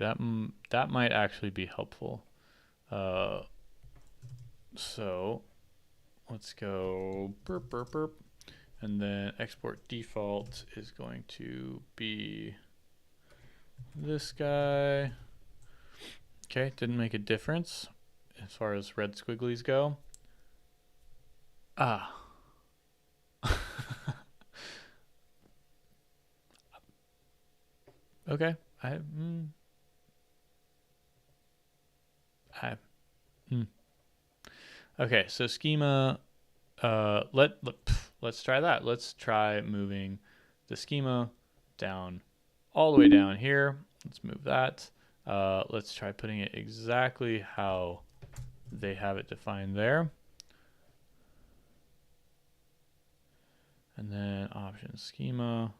That might actually be helpful. So let's go burp burp burp, and then export default is going to be this guy. Okay, didn't make a difference as far as red squigglies go. Okay. Okay, so schema. Let's try that. Let's try moving the schema down all the way down here. Let's move that. Let's try putting it exactly how they have it defined there. And then option schema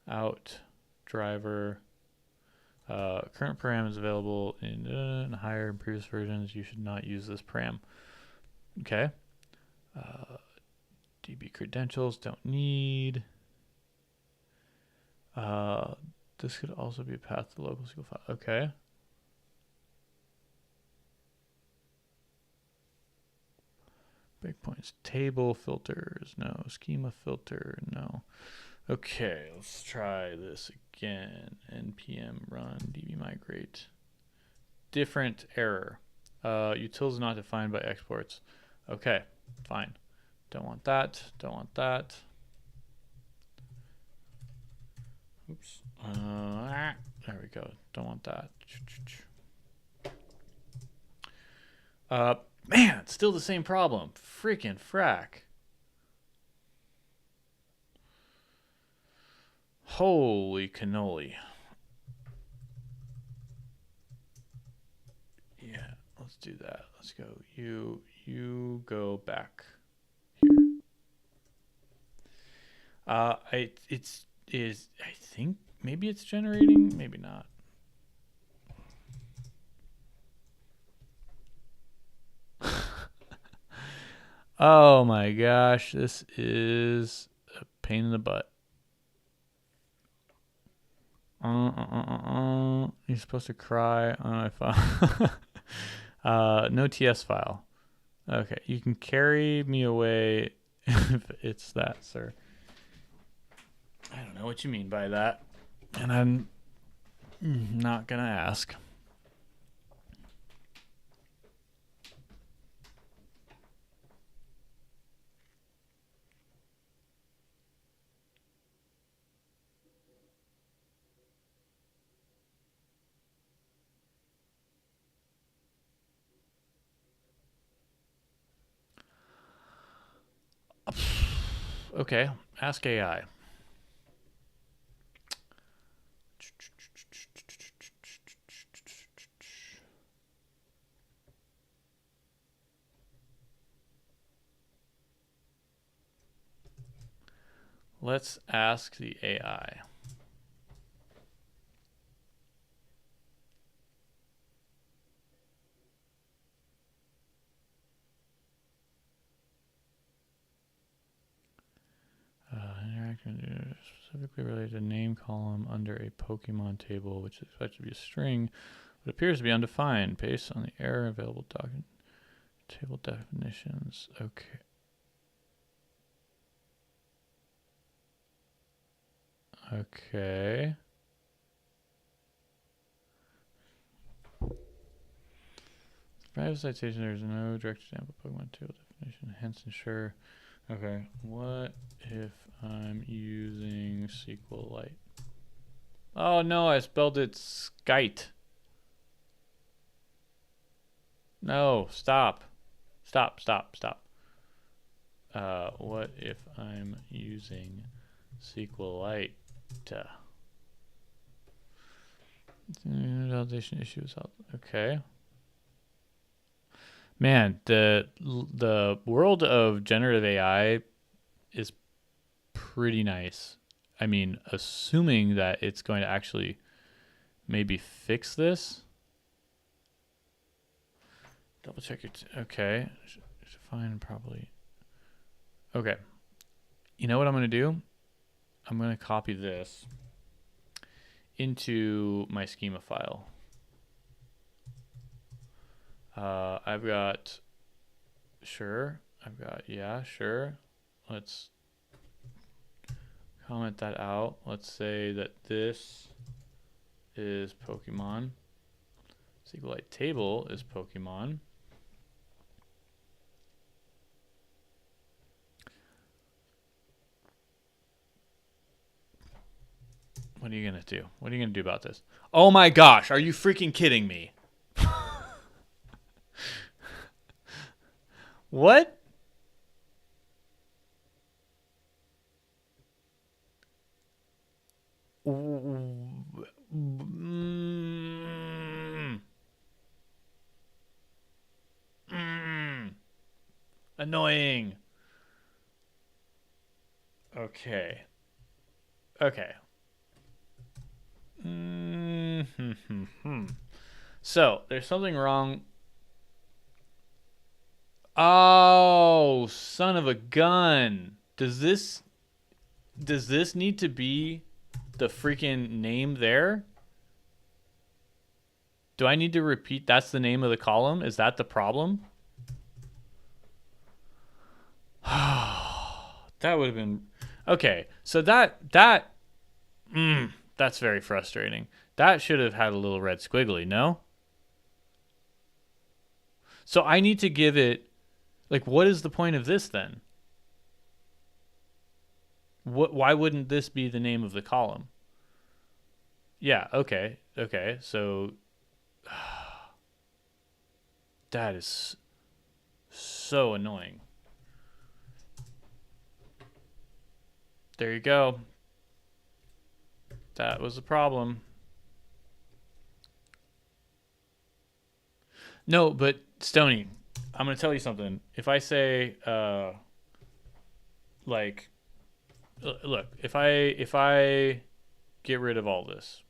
out. driver. Current param is available in higher and previous versions. You should not use this param. Okay. DB credentials don't need. This could also be a path to local SQL file. Okay. Breakpoints, table filters, no. Schema filter, no. Okay, let's try this again. npm run db migrate. Different error. Utils not defined by exports. Okay, fine. Don't want that. Don't want that. Oops. There we go. Don't want that. Man, still the same problem. Freaking frack. Holy cannoli. Yeah, let's do that. Let's go. You go back here. I think maybe it's generating, maybe not. Oh my gosh, this is a pain in the butt. You're supposed to cry on my phone. Node.js file. Okay, you can carry me away if it's that, sir. I don't know what you mean by that, and I'm not gonna ask. Okay, ask AI. Let's ask the AI. Interaction specifically related to name column under a Pokemon table, which is expected to be a string, but appears to be undefined based on the error available document table definitions. Okay. Okay. Private citation, there's no direct example Pokemon table definition, hence ensure. Okay, what if I'm using SQLite? Oh no, I spelled it skite. No, stop. Stop. What if I'm using SQLite? Validation issues. Okay. Man, the world of generative AI is pretty nice. I mean, assuming that it's going to actually maybe fix this. Double check it. Okay. Define properly. Okay. You know what I'm going to do? I'm going to copy this into my schema file. I've got, sure. I've got, yeah, sure. Let's comment that out. Let's say that this is Pokemon. SQLite table is Pokemon. What are you going to do? What are you going to do about this? Oh my gosh, are you freaking kidding me? What? Annoying. Okay. So there's something wrong. Oh, son of a gun. Does this need to be the freaking name there? Do I need to repeat that's the name of the column? Is that the problem? That would have been okay. So that's very frustrating. That should have had a little red squiggly, no? So I need to give it like what is the point of this then? Why wouldn't this be the name of the column? Yeah, okay. Okay. So that is so annoying. There you go. That was the problem. No, but Stony, I'm gonna tell you something. If I say, like, look, if I get rid of all this,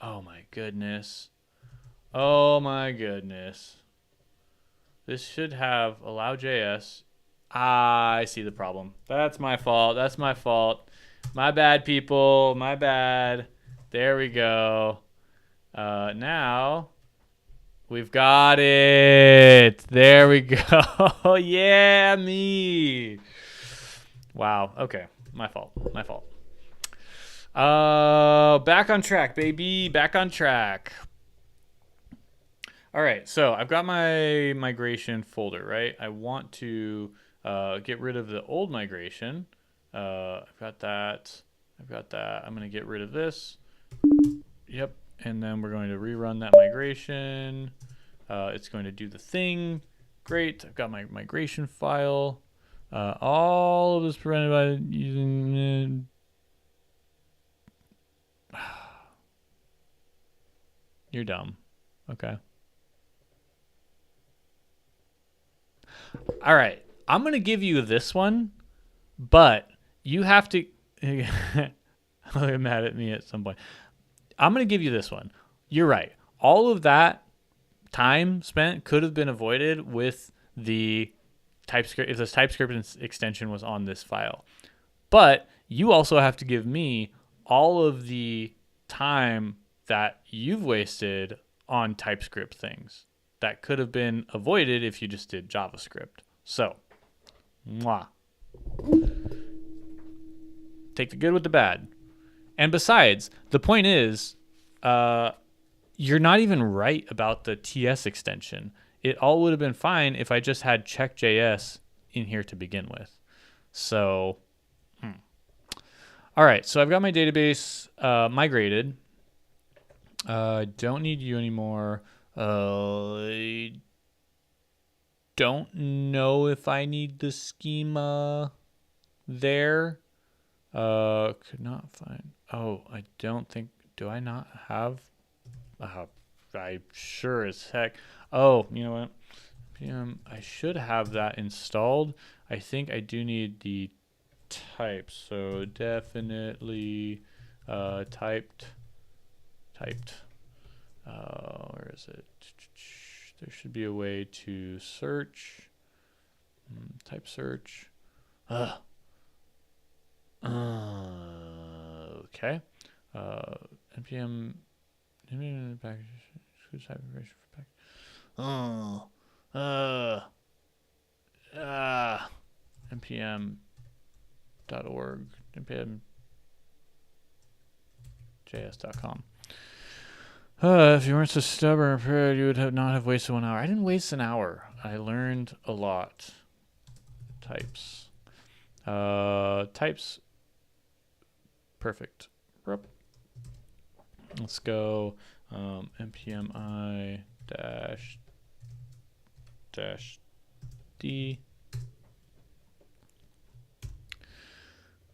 oh my goodness, oh my goodness, this should have allow.js. I see the problem. That's my fault. That's my fault. My bad, people. My bad. There we go. Now we've got it. There we go. Yeah, me. Wow. Okay. My fault. My fault. Back on track, baby. Back on track. All right. So I've got my migration folder, right? I want to get rid of the old migration. I've got that. I've got that. I'm going to get rid of this. Yep. And then we're going to rerun that migration. It's going to do the thing. Great. I've got my migration file. All of this prevented by using... You're dumb. Okay. All right. I'm going to give you this one, but you have to... I'll get mad at me at some point. I'm going to give you this one. You're right. All of that time spent could have been avoided with the TypeScript, if this TypeScript extension was on this file. But you also have to give me all of the time that you've wasted on TypeScript things that could have been avoided if you just did JavaScript. So, mwah. Take the good with the bad. And besides, the point is, you're not even right about the TS extension. It all would have been fine if I just had check.js in here to begin with. So, all right. So I've got my database migrated. Don't need you anymore. I don't know if I need the schema there. Could not find. Oh, I don't think. Do I not have? I sure as heck. Oh, you know what? I should have that installed. I think I do need the type. So definitely typed. Where is it? There should be a way to search. Type search. Okay. npm package type information for package. npm.org npm.js.com. If you weren't so stubborn, you would not have wasted 1 hour. I didn't waste an hour. I learned a lot. Types. Types. Perfect. Let's go npm I dash D.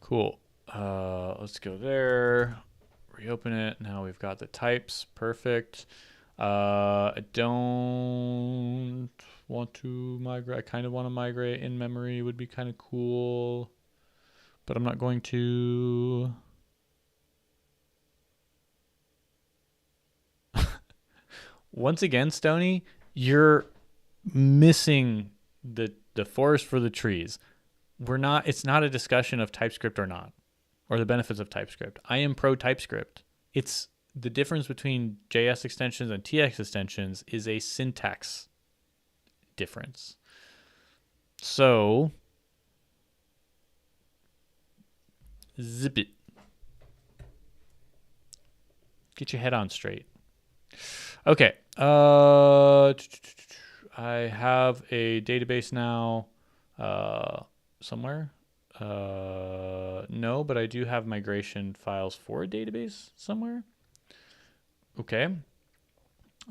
Cool. Let's go there. Reopen it. Now we've got the types. Perfect. I don't want to migrate. I kind of want to migrate in memory. Would be kind of cool, but I'm not going to. Once again, Stony, you're missing the forest for the trees. It's not a discussion of TypeScript or not, or the benefits of TypeScript. I am pro TypeScript. It's the difference between JS extensions and TX extensions is a syntax difference. So, zip it. Get your head on straight. Okay. I have a database now somewhere. No, but I do have migration files for a database somewhere. Okay.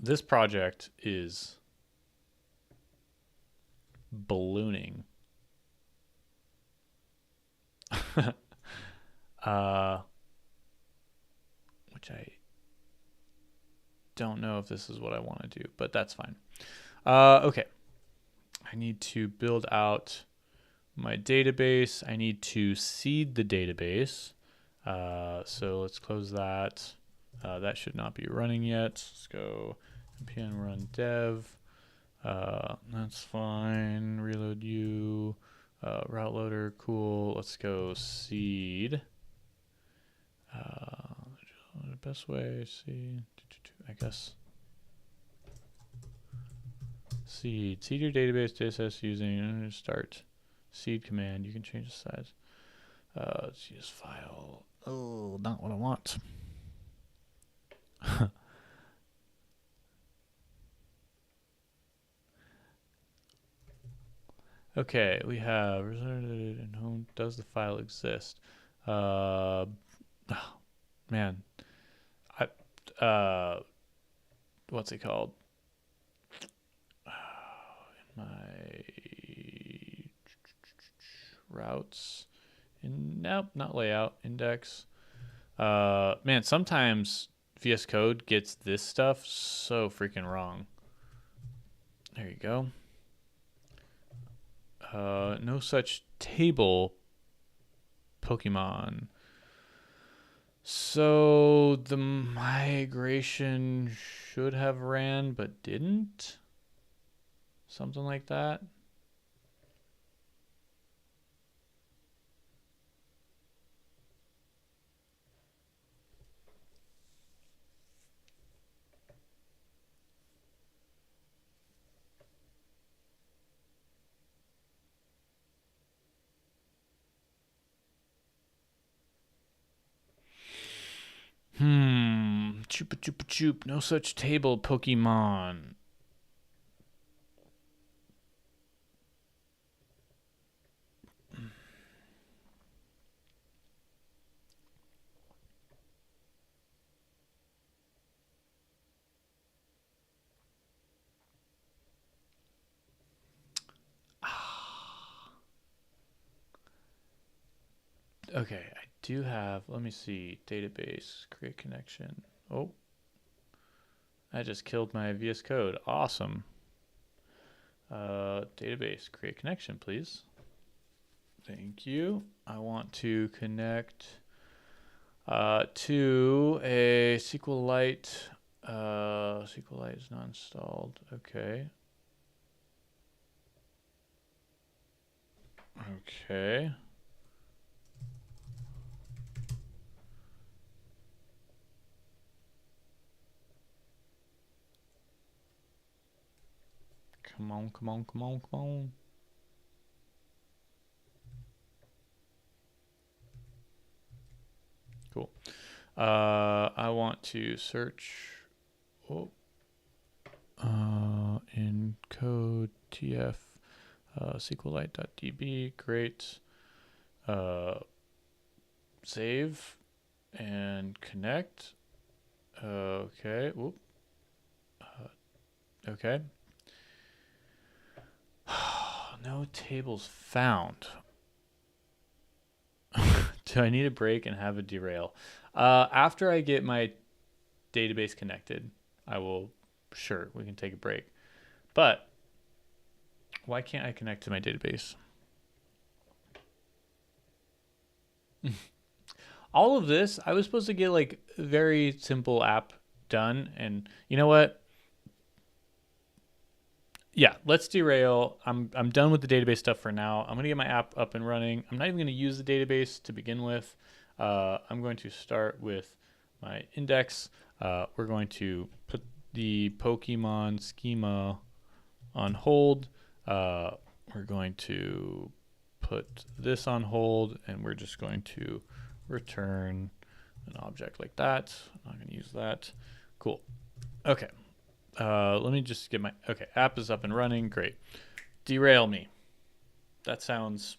This project is ballooning. Which I don't know if this is what I want to do, but that's fine. Okay. I need to build out my database. I need to seed the database. So let's close that. That should not be running yet. Let's go npm run dev. That's fine. Reload you. Route loader, cool. Let's go seed. The best way, seed, I guess. Seed your database DSS using start seed command. You can change the size. Let's use file. Oh, not what I want. Okay, we have and home. Does the file exist? Oh, man, what's it called? In my routes, nope, not layout, index. Man, sometimes VS Code gets this stuff so freaking wrong. There you go. No such table Pokemon. So the migration should have ran but didn't. Something like that. Chupa chupa chup. No such table Pokemon. Okay, I do have, let me see, database, create connection. Oh, I just killed my VS Code. Awesome. Database, create connection, please. Thank you. I want to connect to a SQLite. SQLite is not installed. Okay. Okay. Come on, come on, come on, come on. Cool. I want to search in code tf SQLite.db. Great. Save and connect. Okay. Whoop. Okay. No tables found. Do I need a break and have a derail? After I get my database connected, sure, we can take a break. But why can't I connect to my database? All of this, I was supposed to get like a very simple app done. And you know what? yeah, let's derail. I'm done with the database stuff for now. I'm gonna get my app up and running. I'm not even gonna use the database to begin with. I'm going to start with my index. We're going to put the Pokemon schema on hold. We're going to put this on hold, and we're just going to return an object like that. I'm not going to use that. Cool. Okay. Let me just get my, okay, app is up and running. Great. Derail me. That sounds,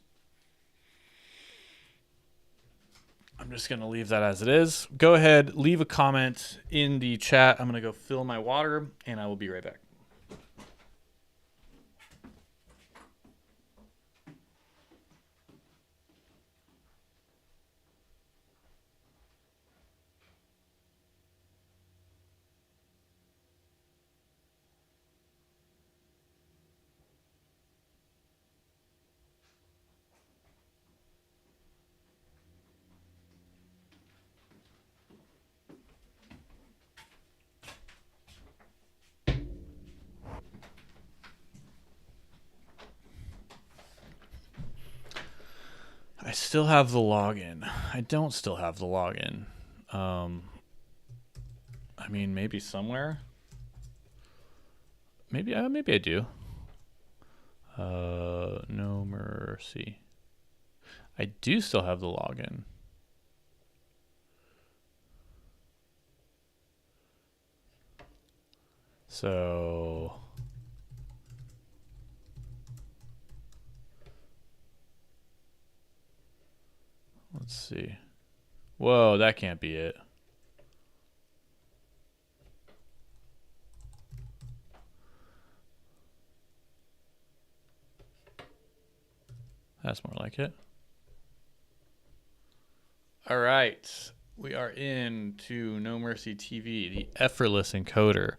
I'm just going to leave that as it is. Go ahead, leave a comment in the chat. I'm going to go fill my water, and I will be right back. I still have the login. I don't still have the login. I mean, maybe somewhere. Maybe I do. No mercy. I do still have the login. So let's see. Whoa, that can't be it. That's more like it. All right. We are into No Mercy TV, the effortless encoder.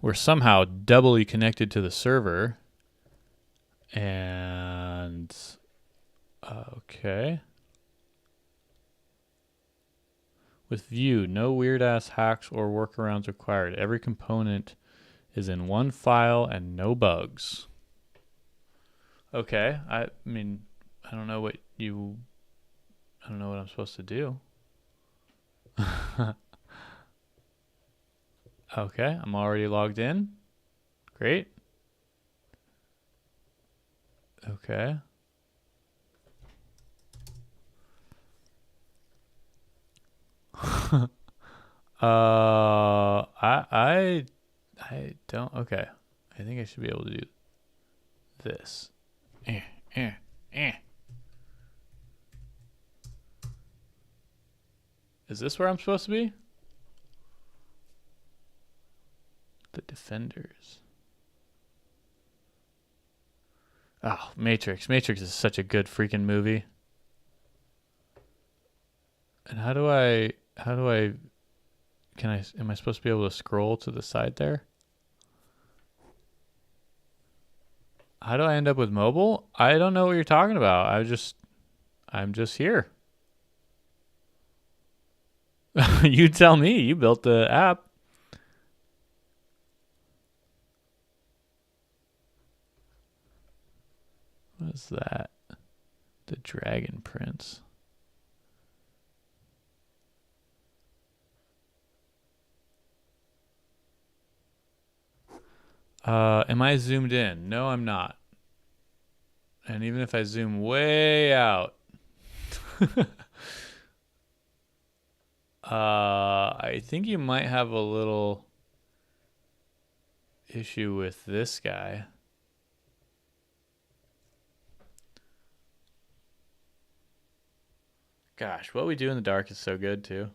We're somehow doubly connected to the server. And okay. With Vue, no weird ass hacks or workarounds required. Every component is in one file and no bugs. Okay. I mean, I don't know what I'm supposed to do. Okay, I'm already logged in. Great. Okay. I don't. Okay, I think I should be able to do this. Is this where I'm supposed to be? The defenders. Oh, Matrix. Matrix is such a good freaking movie. And am I supposed to be able to scroll to the side there? How do I end up with mobile? I don't know what you're talking about. I'm just here. You tell me. You built the app. What is that? The Dragon Prince. Am I zoomed in? No, I'm not. And even if I zoom way out, I think you might have a little issue with this guy. Gosh, what we do in the dark is so good too.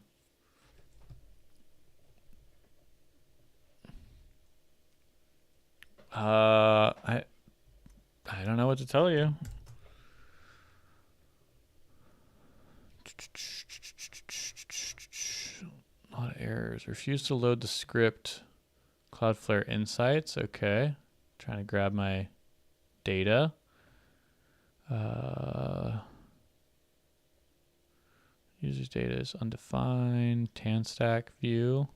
I don't know what to tell you. A lot of errors. Refuse to load the script. Cloudflare Insights. Okay. Trying to grab my data. User's data is undefined. TanStack view.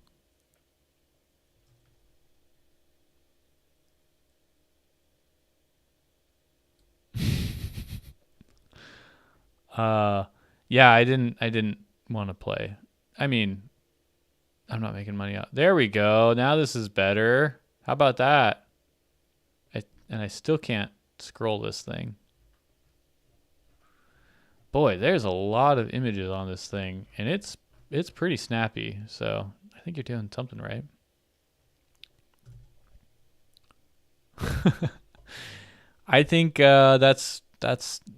Yeah, I didn't want to play. I mean, I'm not making money out. There we go. Now this is better. How about that? And I still can't scroll this thing. Boy, there's a lot of images on this thing, and it's pretty snappy. So I think you're doing something right. I think that's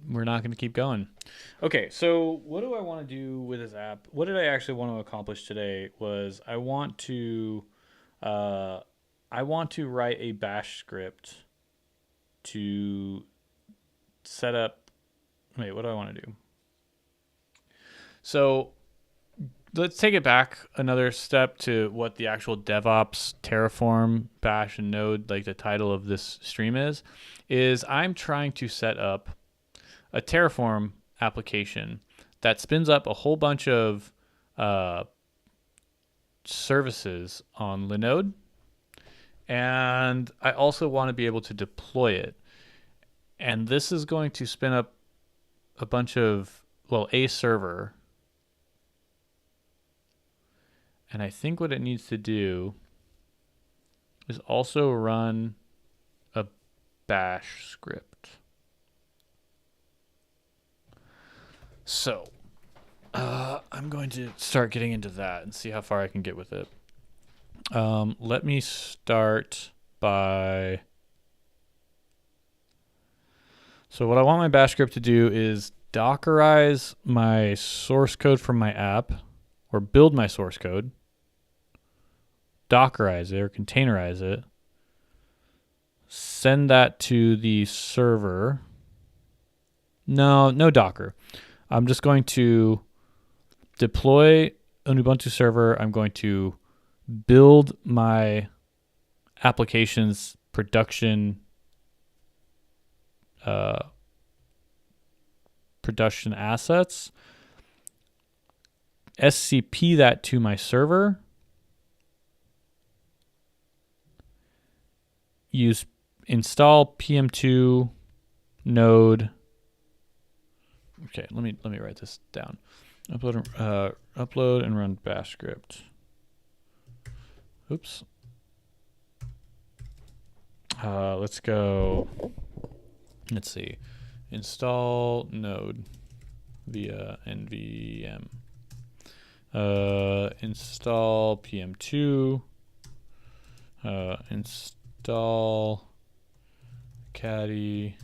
we're not going to keep going. Okay, so what do I want to do with this app? What did I actually want to accomplish today was I want to write a bash script to set up. Wait, what do I want to do? So let's take it back another step to what the actual DevOps, Terraform, Bash, and Node, like the title of this stream is I'm trying to set up a Terraform application that spins up a whole bunch of services on Linode. And I also want to be able to deploy it. And this is going to spin up a bunch of, a server. And I think what it needs to do is also run a bash script. So I'm going to start getting into that and see how far I can get with it. Let me start by... So what I want my bash script to do is Dockerize my source code from my app, or build my source code, Dockerize it or containerize it, send that to the server. No Docker. I'm just going to deploy an Ubuntu server. I'm going to build my application's production assets, SCP that to my server, use install pm2 node. Okay, let me write this down. Upload and run bash script. Oops. Let's go. Let's see. Install node via nvm. Install pm2. Install caddy.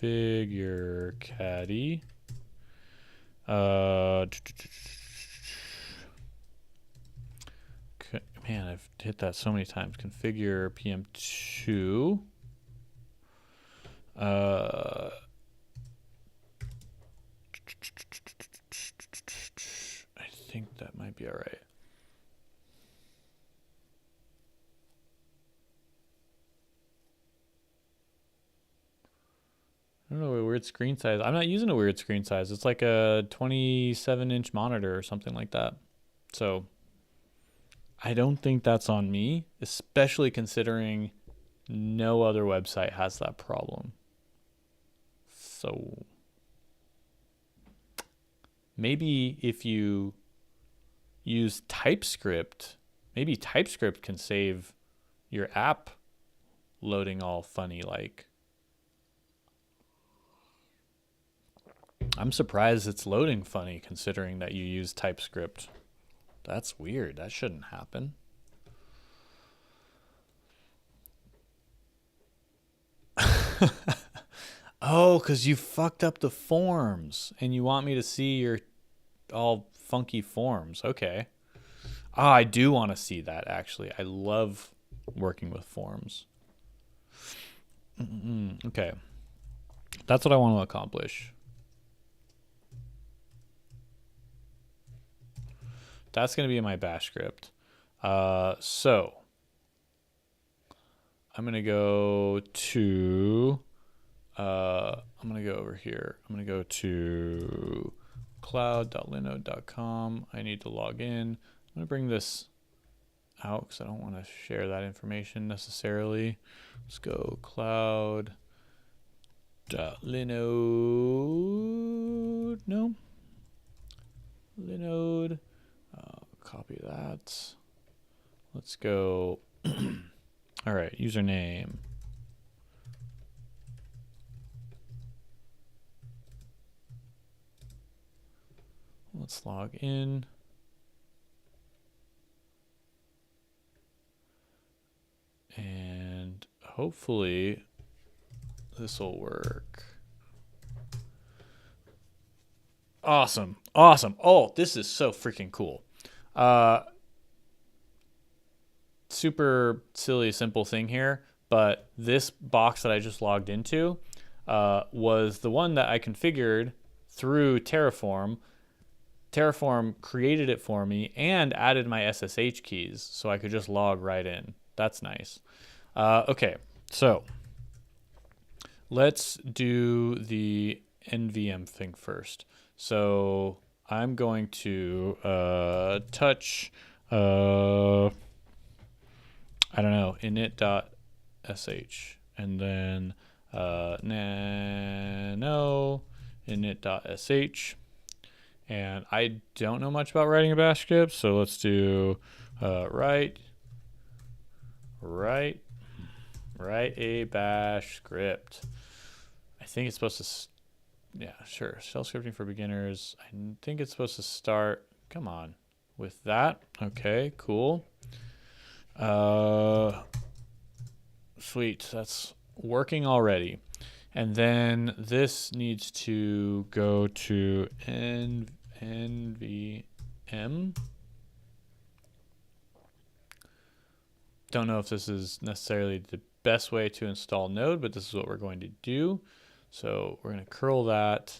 Configure caddy. Man, I've hit that so many times. Configure pm2. I think that might be all right. I don't know, a weird screen size. I'm not using a weird screen size. It's like a 27-inch monitor or something like that. So I don't think that's on me, especially considering no other website has that problem. So maybe if you use TypeScript, maybe TypeScript can save your app loading all funny like. I'm surprised it's loading funny considering that you use TypeScript. That's weird. That shouldn't happen. Oh, because you fucked up the forms and you want me to see your all funky forms. Okay. Oh, I do want to see that, actually. I love working with forms. Okay. That's what I want to accomplish. That's going to be in my bash script. So I'm going to go to, I'm going to go over here. I'm going to go to cloud.linode.com. I need to log in. I'm going to bring this out because I don't want to share that information necessarily. Let's go cloud Linode, no, Linode, copy that. Let's go. All right, username. Let's log in. And hopefully this will work. Awesome. Awesome. Oh, this is so freaking cool. Super silly, simple thing here, but this box that I just logged into was the one that I configured through Terraform. Terraform created it for me and added my SSH keys so I could just log right in. That's nice. Okay, so let's do the NVM thing first. So I'm going to touch, I don't know, init.sh, and then nano init.sh. And I don't know much about writing a bash script, so let's do write a bash script. I think it's supposed to, yeah, sure. Shell scripting for beginners. I think it's supposed to start, come on, with that. Okay, cool. Sweet, that's working already. And then this needs to go to NVM. Don't know if this is necessarily the best way to install Node, but this is what we're going to do. So we're going to curl that.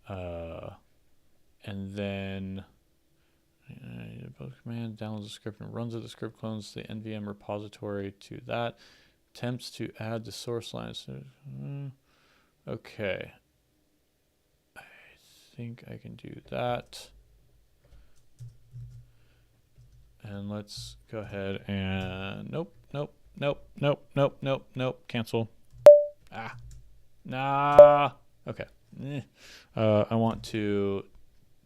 And then command downloads the script and runs it. The script clones the NVM repository to that. Attempts to add the source lines. Okay. I think I can do that. And let's go ahead and nope. Cancel. Nah. Okay. I want to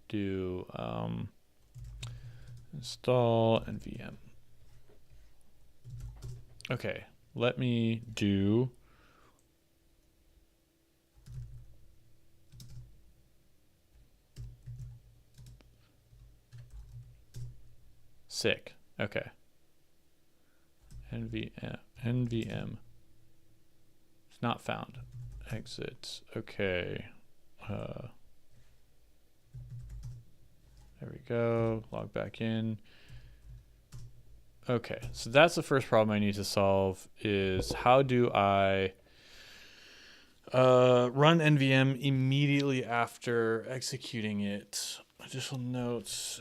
do install NVM. Okay. Let me do sick. Okay. NVM. It's not found. Exit. Okay. There we go. Log back in. Okay, so that's the first problem I need to solve is how do I run NVM immediately after executing it. Additional notes.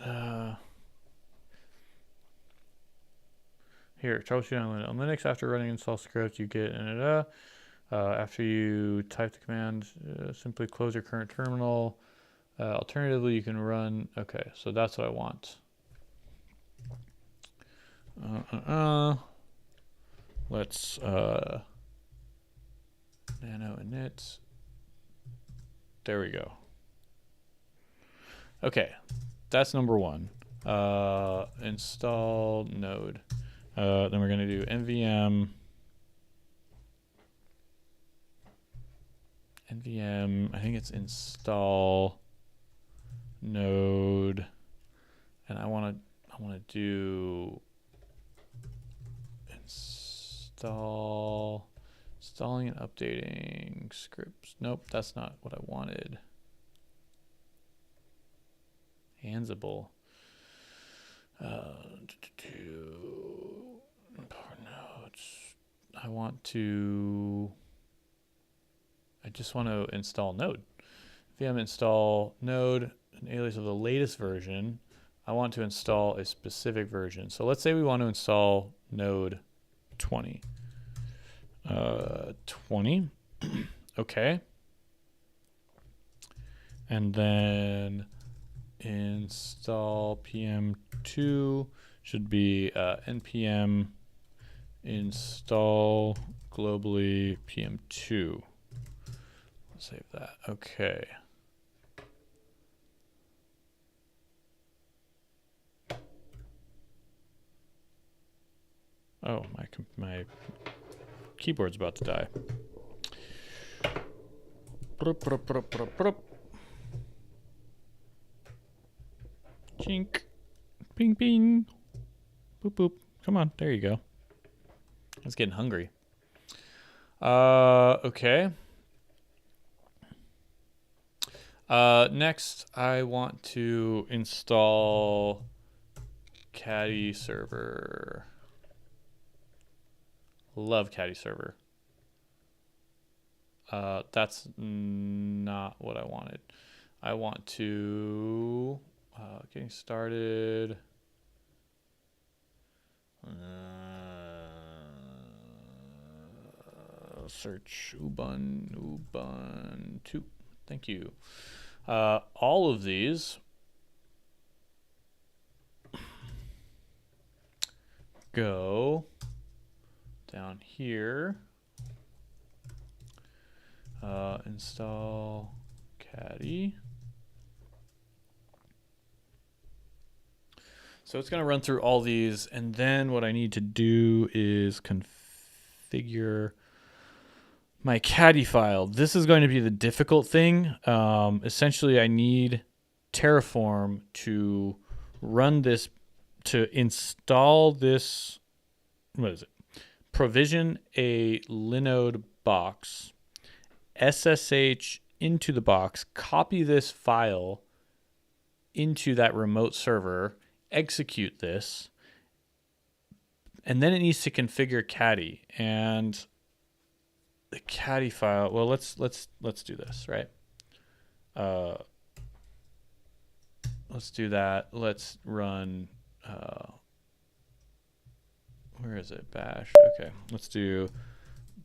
Here, troubleshooting on Linux. After running install script, you get after you type the command, simply close your current terminal. Alternatively, you can run. Okay, so that's what I want. Let's nano init. There we go. Okay, that's number one. Install node. Then we're going to do NVM. I think it's install node, and I want to do installing and updating scripts. Nope, that's not what I wanted. Ansible. I just want to install Node. VM install Node, an alias of the latest version. I want to install a specific version. So let's say we want to install Node 20. 20. Okay. And then install PM2 should be npm install globally PM2. Save that. Okay. Oh, my keyboard's about to die. Chink. Ping, ping. Boop, boop. Come on. There you go. I was getting hungry. Okay. Next, I want to install Caddy server. Love Caddy server. That's not what I wanted. I want to getting started. Search Ubuntu. Thank you. All of these go down here. Install Caddy. So it's going to run through all these, and then what I need to do is configure my Caddy file. This is going to be the difficult thing. Essentially, I need Terraform to run this, to install this, what is it? Provision a Linode box, SSH into the box, copy this file into that remote server, execute this, and then it needs to configure Caddy. And the Caddy file, well, let's do this, right? Let's do that. Let's run where is it? Bash. Okay, let's do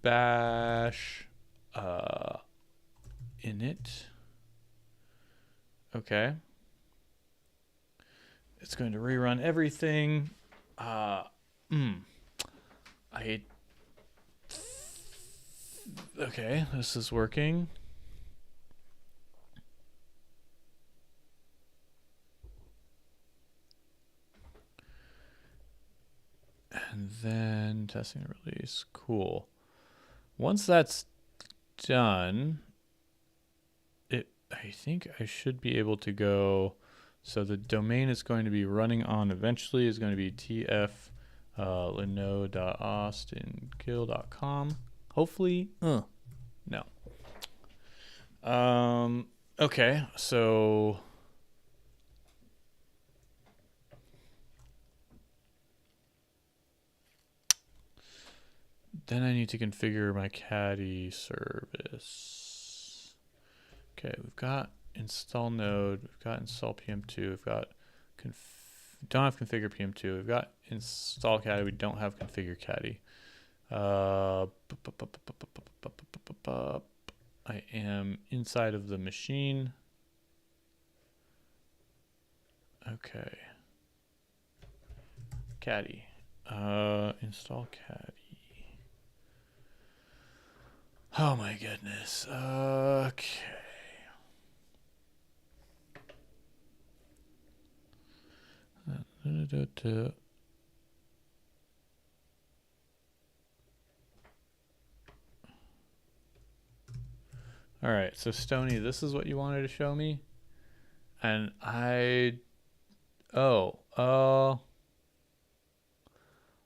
bash init. Okay. It's going to rerun everything. Okay, this is working. And then testing and release. Cool. Once that's done, I think I should be able to go. So the domain is going to be running on eventually is going to be tf linode.austinkill.com. Hopefully, no. Okay, so then I need to configure my Caddy service. Okay, we've got install node, we've got install PM2, we've got don't have configure PM2, we've got install Caddy, we don't have configure Caddy. I am inside of the machine. Okay. Caddy. Install Caddy. Oh my goodness. Okay. All right, so Stony, this is what you wanted to show me, and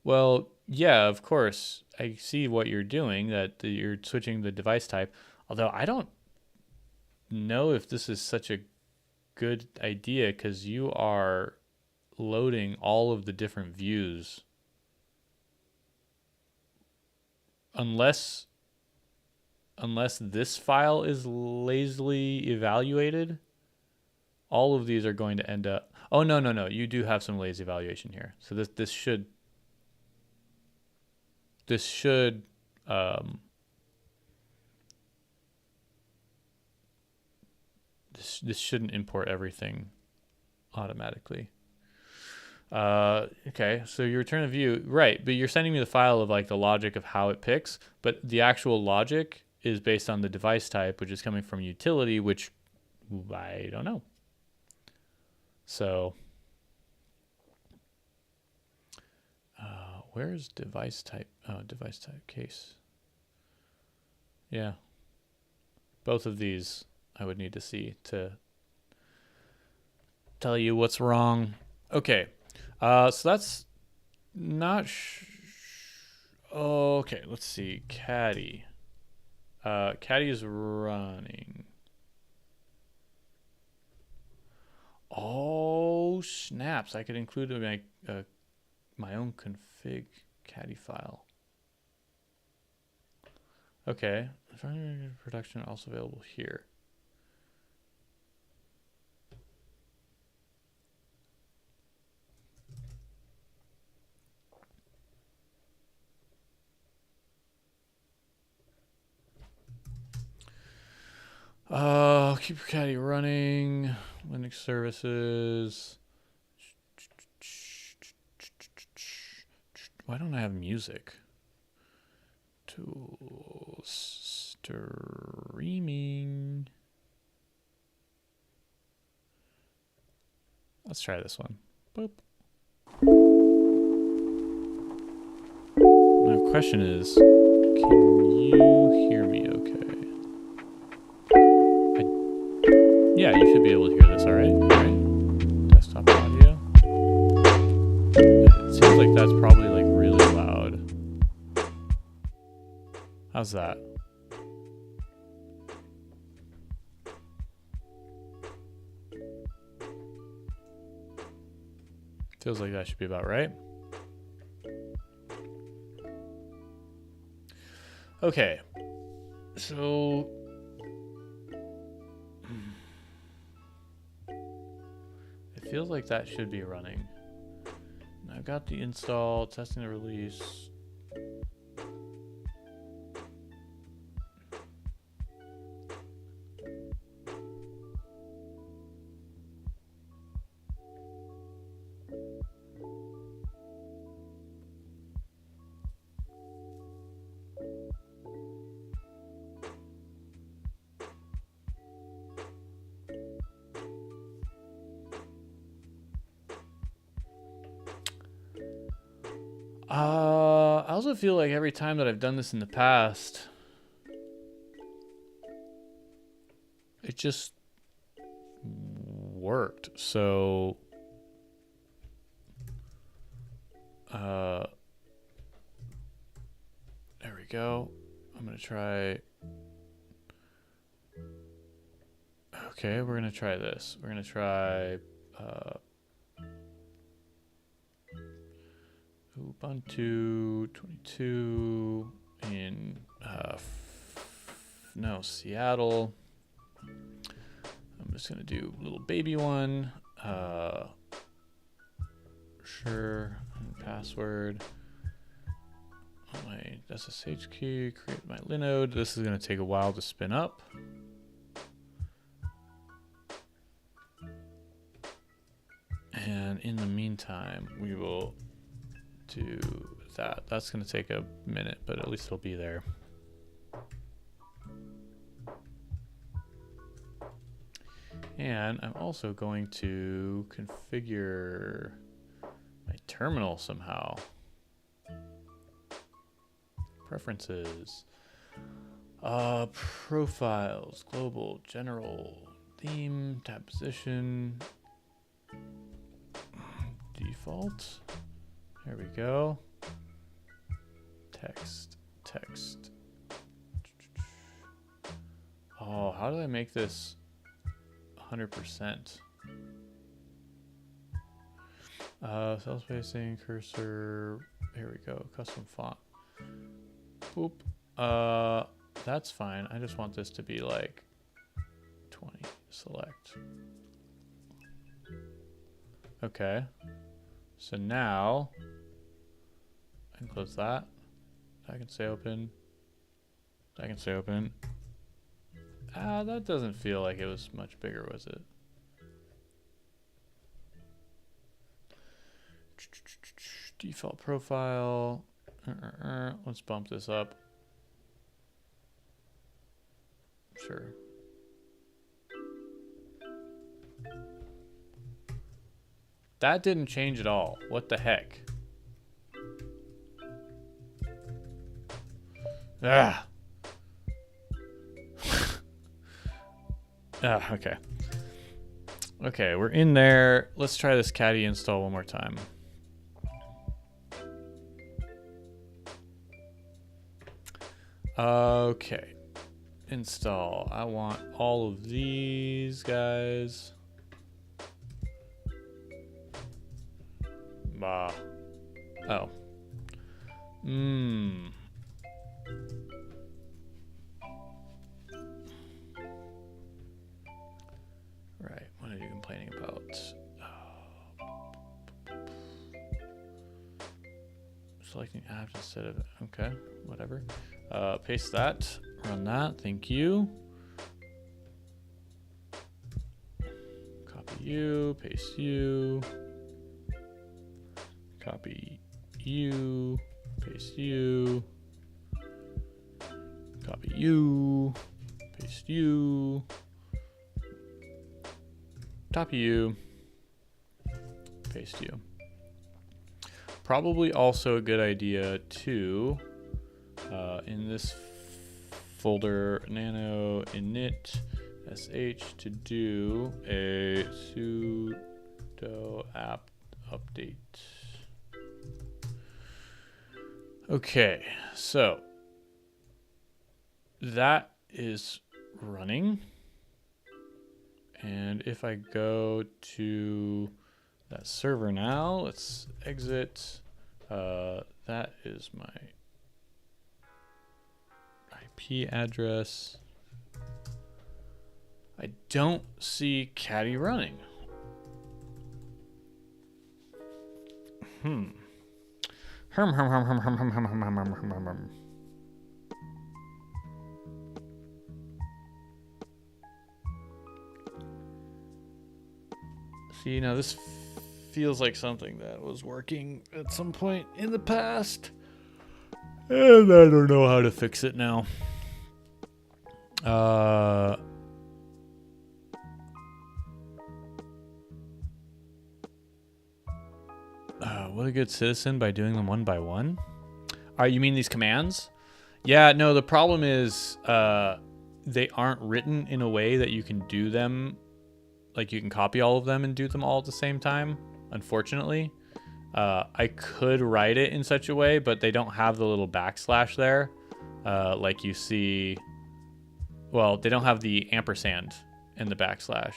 well, yeah, of course, I see what you're doing, that you're switching the device type, although I don't know if this is such a good idea because you are loading all of the different views. Unless this file is lazily evaluated, all of these are going to end up. Oh, no. You do have some lazy evaluation here. So this shouldn't import everything automatically. Okay, so you return a view, right? But you're sending me the file of like the logic of how it picks, but the actual logic is based on the device type, which is coming from utility, which I don't know. So where's device type? Oh, device type case. Yeah. Both of these I would need to see to tell you what's wrong. Okay. So that's not okay, let's see. Caddy. Caddy is running. Oh, snaps. I could include my own config caddy file. Okay. Production also available here. Keep your caddy running. Linux services. Why don't I have music? Tools, streaming. Let's try this one. Boop. My question is, can you hear me okay? Yeah, you should be able to hear this, all right? All right. Desktop audio. It seems like that's probably like really loud. How's that? Feels like that should be about right. Okay. So it feels like that should be running. I've got the install, testing the release. I also feel like every time that I've done this in the past, it just worked. So there we go. I'm gonna try. Okay, we're gonna try this. We're gonna try Ubuntu 22 in Seattle. I'm just gonna do a little baby one. Sure, password. My SSH key, create my Linode. This is gonna take a while to spin up. And in the meantime, we will do that. That's going to take a minute, but at least it'll be there. And I'm also going to configure my terminal somehow. Preferences. Profiles, global, general, theme, tab position, default. There we go. Text. Oh, how do I make this 100%? Self-spacing, cursor. Here we go. Custom font. Boop. That's fine. I just want this to be like 20. Select. Okay. So now I can close that. I can say open. I can say open. That doesn't feel like it was much bigger, was it? Default profile. Let's bump this up. Sure. That didn't change at all. What the heck? Ah. Okay. Okay, we're in there. Let's try this caddy install one more time. Okay. Install. I want all of these guys. Bah. Oh. Right. What are you complaining about? Selecting apps instead of... Okay. Whatever. Paste that. Run that. Thank you. Copy you. Paste you. Copy you. Paste you. Copy you. Paste you. Copy you. Paste you. Probably also a good idea to, in this folder nano init sh, to do a sudo apt update. Okay, so that is running. And if I go to that server now, let's exit. That is my IP address. I don't see caddy running. See, now this feels like something that was working at some point in the past, and I don't know how to fix it now. What a good citizen by doing them one by one. You mean these commands? Yeah, no, the problem is they aren't written in a way that you can do them, like you can copy all of them and do them all at the same time, unfortunately. I could write it in such a way, but they don't have the little backslash there, like you see. Well, they don't have the ampersand and the backslash.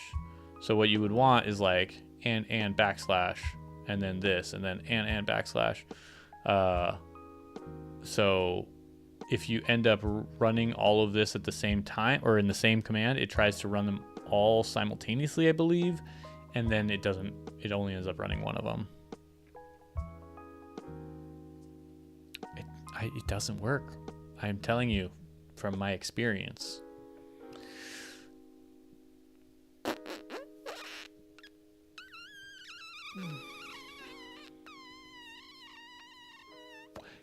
So what you would want is like and backslash, and then this, and then and backslash. So if you end up running all of this at the same time or in the same command, it tries to run them all simultaneously, I believe, and then it doesn't. It only ends up running one of them. It doesn't work. I'm telling you from my experience.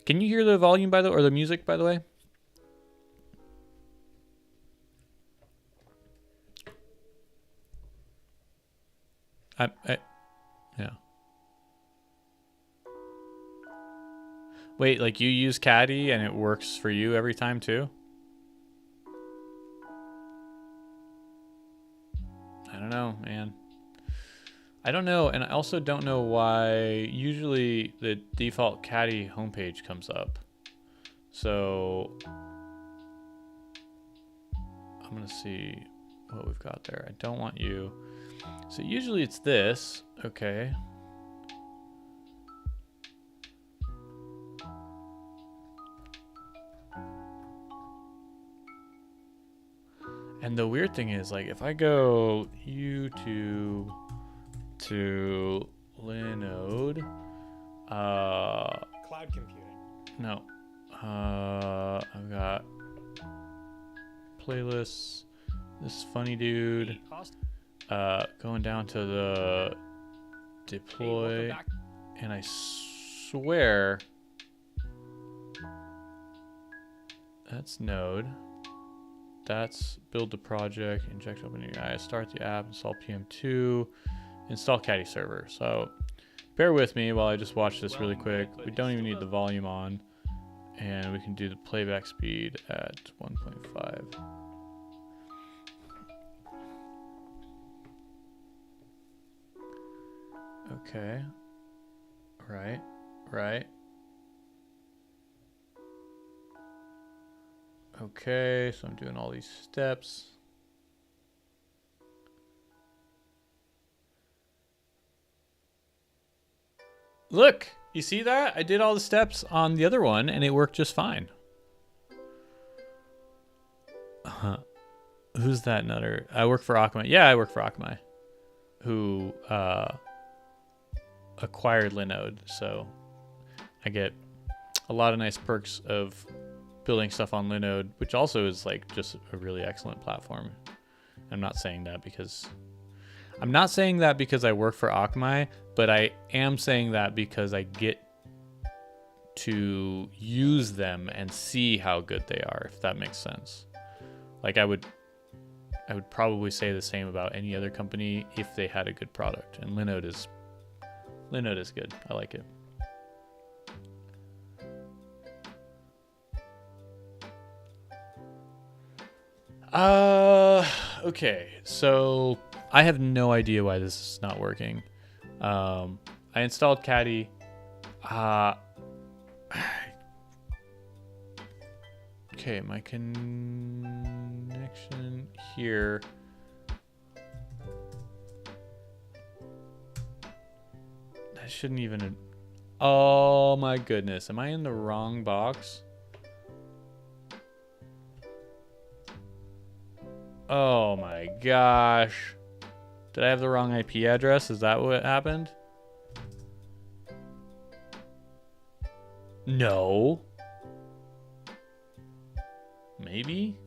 Can you hear the volume or the music, by the way? Yeah. Wait, like you use Caddy and it works for you every time too? I don't know, man. I don't know, and I also don't know why usually the default Caddy homepage comes up. So I'm gonna see what we've got there. I don't want you. So usually it's this, okay. And the weird thing is, like, if I go YouTube to Linode, cloud computing. No, I've got playlists. This funny dude. Going down to the deploy, and I swear that's Node. that's build the project, inject OpenAI, start the app, install PM2, install Caddy server. So bear with me while I just watch this really quick. We don't even need the volume on, and we can do the playback speed at 1.5. Okay. Right. Okay, so I'm doing all these steps. Look, you see that? I did all the steps on the other one and it worked just fine. Who's that nutter? I work for Akamai. Yeah, I work for Akamai, who acquired Linode, so I get a lot of nice perks of building stuff on Linode, which also is like just a really excellent platform. I'm not saying that because I work for Akamai, but I am saying that because I get to use them and see how good they are, if that makes sense. Like I would probably say the same about any other company if they had a good product, and Linode is good. I like it. Okay, so I have no idea why this is not working. I installed Caddy. Okay, my connection here. That shouldn't even. Oh my goodness, am I in the wrong box? Oh my gosh. Did I have the wrong IP address? Is that what happened? No. Maybe?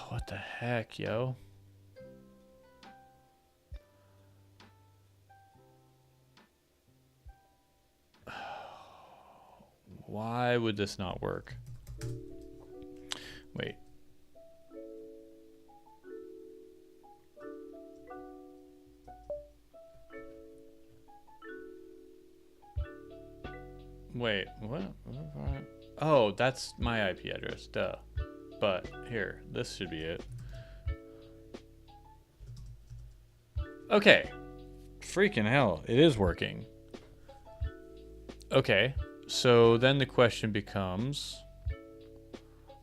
What the heck, yo? Why would this not work? Wait. Wait, what? Oh, that's my IP address, duh. But here, this should be it. Okay. Freaking hell, it is working. Okay, so then the question becomes,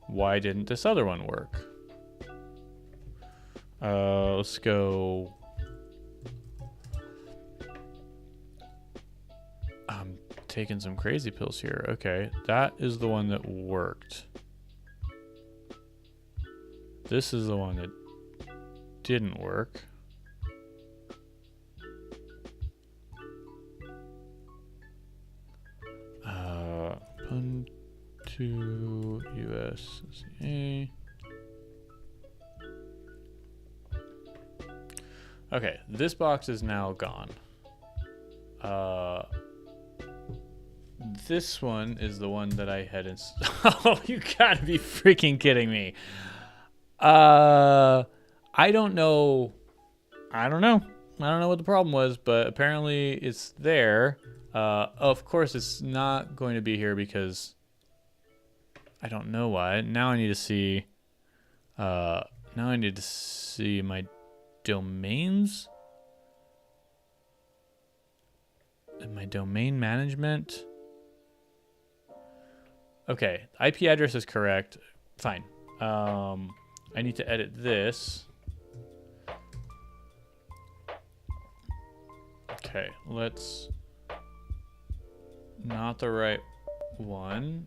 why didn't this other one work? Let's go. I'm taking some crazy pills here. Okay, that is the one that worked. This is the one that didn't work. To USCA. Okay, this box is now gone. This one is the one that I had installed. Oh, you gotta be freaking kidding me. I don't know. I don't know what the problem was, but apparently it's there. Of course, it's not going to be here because I don't know why. Now I need to see. Now I need to see my domains and my domain management. Okay, IP address is correct. Fine. I need to edit this. Okay, let's. Not the right one.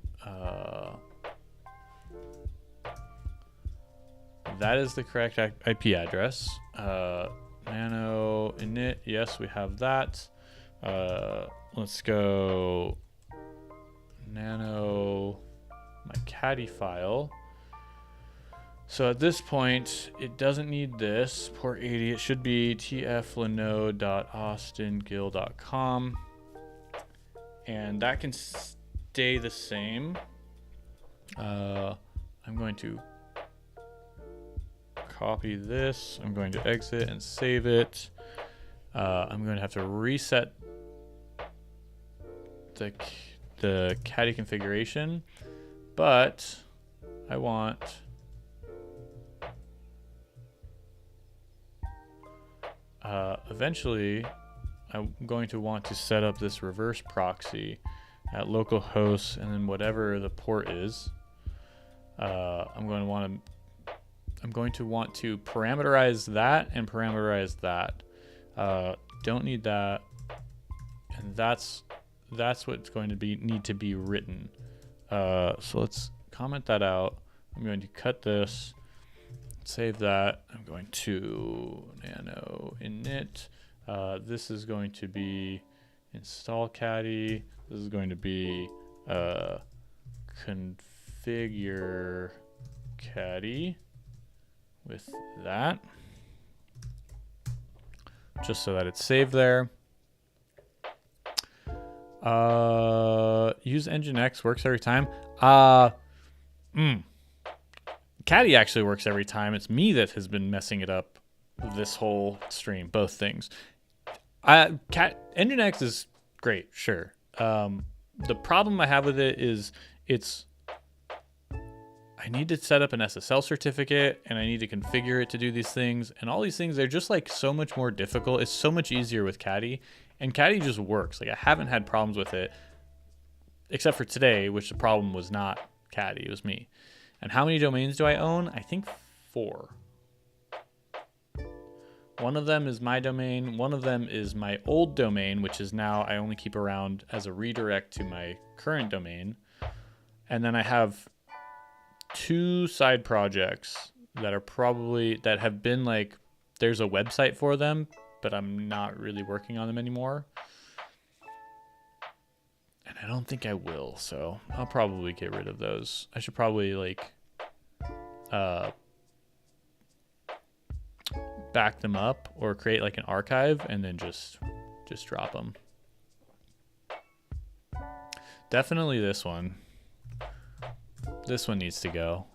That is the correct IP address. Nano init. Yes, we have that. Let's go. Nano. My caddy file. So at this point, it doesn't need this. Port 80, it should be tflinode.austingil.com. And that can stay the same. I'm going to copy this. I'm going to exit and save it. I'm going to have to reset the caddy configuration, but I want eventually I'm going to want to set up this reverse proxy at localhost and then whatever the port is. I'm going to want to parameterize that and parameterize that. Don't need that, and that's what's going to need to be written. So let's comment that out. I'm going to cut this, save that. I'm going to nano init. This is going to be install caddy. This is going to be configure caddy with that, just so that it's saved there. Use Nginx works every time. Caddy actually works every time. It's me that has been messing it up this whole stream, both things. Nginx is great, sure. The problem I have with it is I need to set up an SSL certificate and I need to configure it to do these things, and all these things, they're just like so much more difficult. It's so much easier with caddy, and caddy just works. Like, I haven't had problems with it except for today, which the problem was not caddy, it was me. And how many domains do I own? I think 4. One of them is my domain. One of them is my old domain, which is now I only keep around as a redirect to my current domain. And then I have 2 side projects that have been like, there's a website for them, but I'm not really working on them anymore. And I don't think I will, so I'll probably get rid of those. I should probably like back them up or create like an archive and then just drop them. Definitely this one. This one needs to go.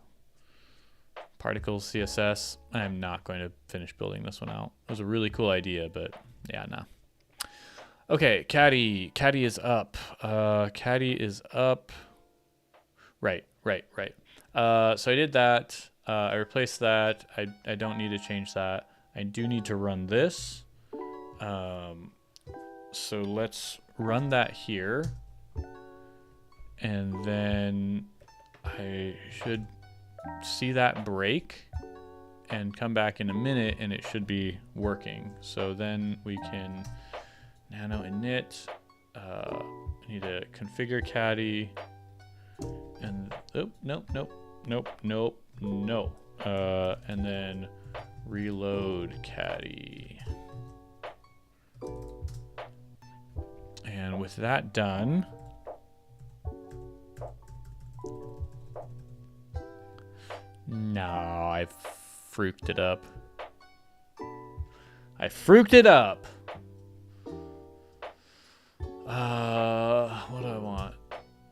Particles CSS. I am not going to finish building this one out. It was a really cool idea, but yeah, no. Okay, caddy is up. Caddy is up. Right. So I did that. I replaced that. I don't need to change that. I do need to run this. So let's run that here. And then I should see that break and come back in a minute and it should be working. So then we can nano init. I need to configure caddy. And nope. And then reload caddy. And with that done, no, I fruked it up. What do I want?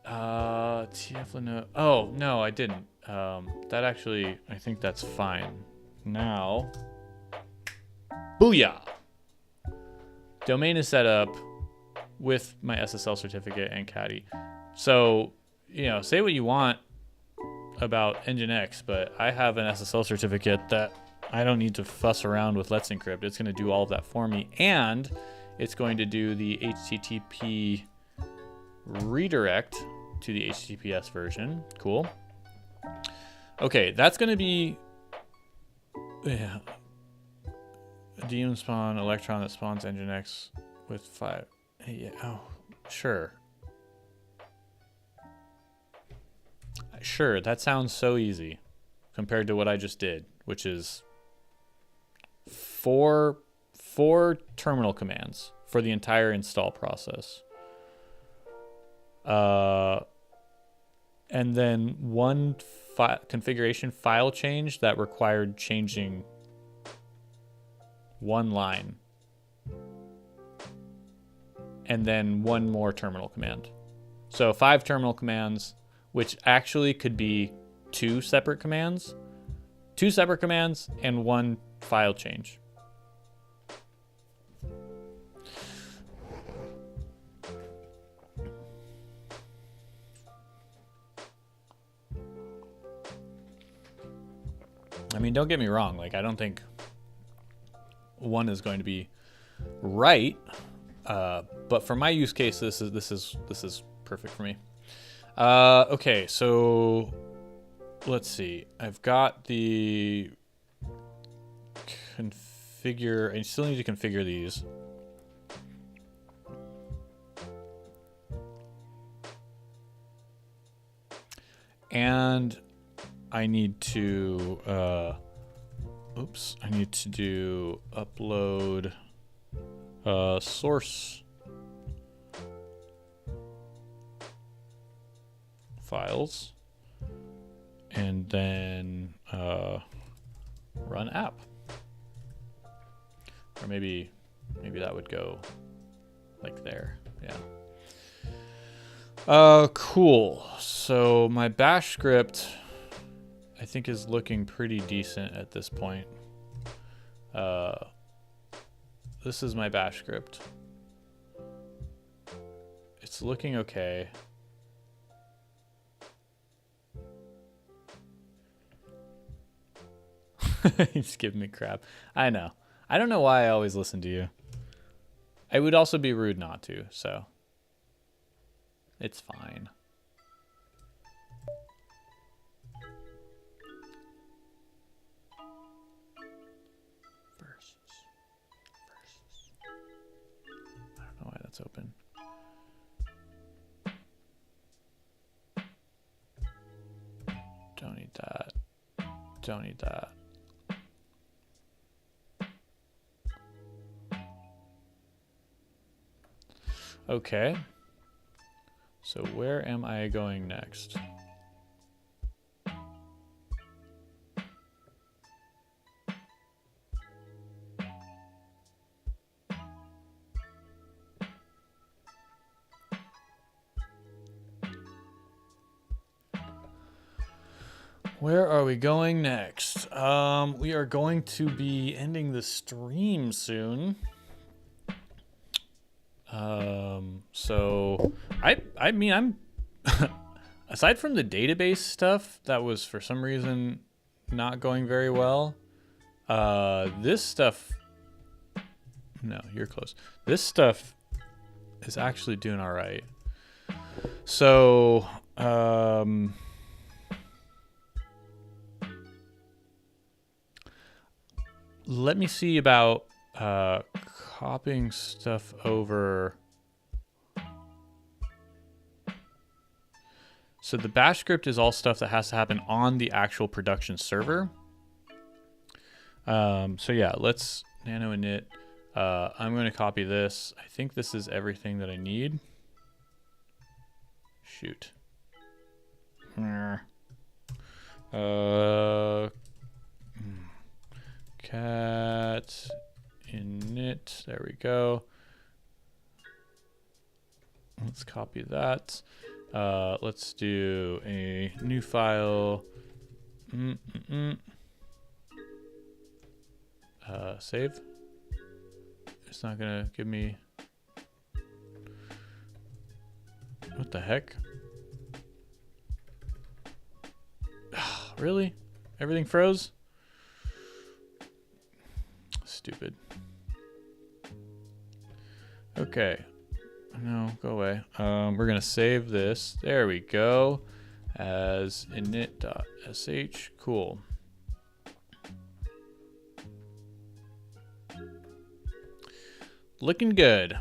TF oh, no, I didn't. That actually, I think that's fine. Now, booyah! Domain is set up with my SSL certificate and caddy. So, say what you want about Nginx, but I have an SSL certificate that I don't need to fuss around with Let's Encrypt. It's going to do all of that for me, and it's going to do the HTTP redirect to the HTTPS version. Cool. Okay, that's going to be a daemon spawn electron that spawns Nginx with 5. Yeah, oh, sure. Sure, that sounds so easy compared to what I just did, which is four terminal commands for the entire install process. and then one configuration file change that required changing one line, and then one more terminal command. So 5 terminal commands, which actually could be 2 separate commands and 1 file change. I mean, don't get me wrong. Like, I don't think one is going to be right, but for my use case, this is perfect for me. Okay, so let's see. I've got the configure. I still need to configure these. And I need to, I need to do upload source files, and then run app. Or maybe that would go like there, yeah. Cool. So my bash script, I think, is looking pretty decent at this point. This is my bash script. It's looking okay. He's giving me crap. I know. I don't know why I always listen to you. It would also be rude not to, so it's fine. Versus. I don't know why that's open. Don't need that. Don't need that. Okay. So where am I going next? Where are we going next? We are going to be ending the stream soon. So I mean, I'm aside from the database stuff that was for some reason not going very well, this stuff, no, you're close. This stuff is actually doing all right. So, let me see about copying stuff over. So the bash script is all stuff that has to happen on the actual production server. So yeah, let's nano init. I'm going to copy this. I think this is everything that I need. Shoot. Cat init. There we go. Let's copy that. Let's do a new file. Save. It's not gonna give me. What the heck? Really? Everything froze? Stupid. Okay. No, go away. We're gonna save this. There we go. As init.sh. Cool. Looking good.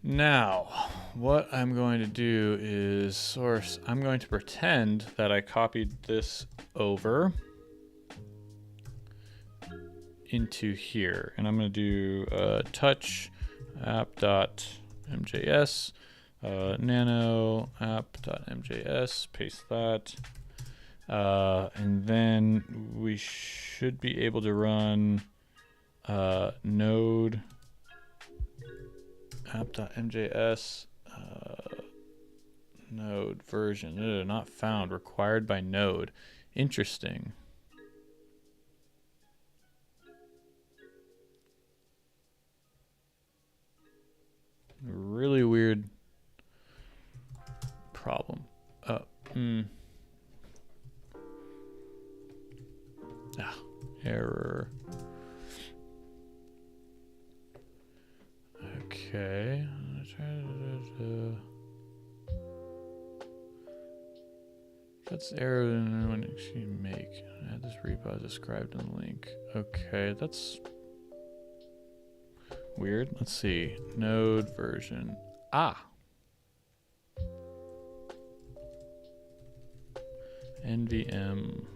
Now, what I'm going to do is source. I'm going to pretend that I copied this over. into here, and I'm going to do touch app.mjs, nano app.mjs, paste that. And then we should be able to run node app.mjs node version. Not found. Required by node. Interesting. Really weird problem. Error. Okay. That's error when you make. Add this repo as described in the link. Okay, that's weird. Let's see. Node version. NVM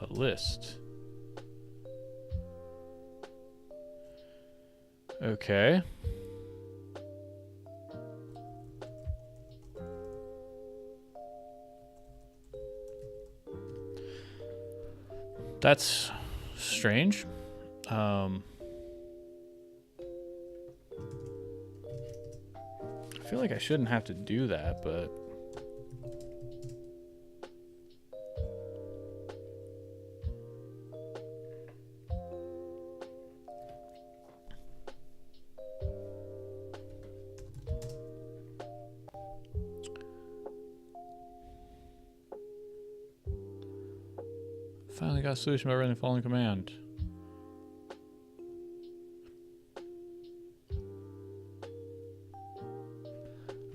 list. Okay. That's strange. I feel like I shouldn't have to do that, but finally got a solution by running the following command.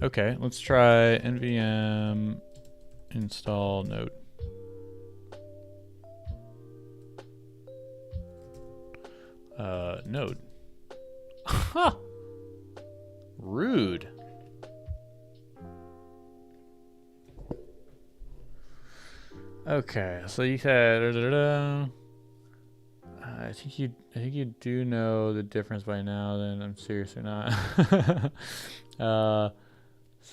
Okay, let's try nvm install node. Node. Huh. Rude. Okay, so you said I think you do know the difference by now. Then I'm serious or not. So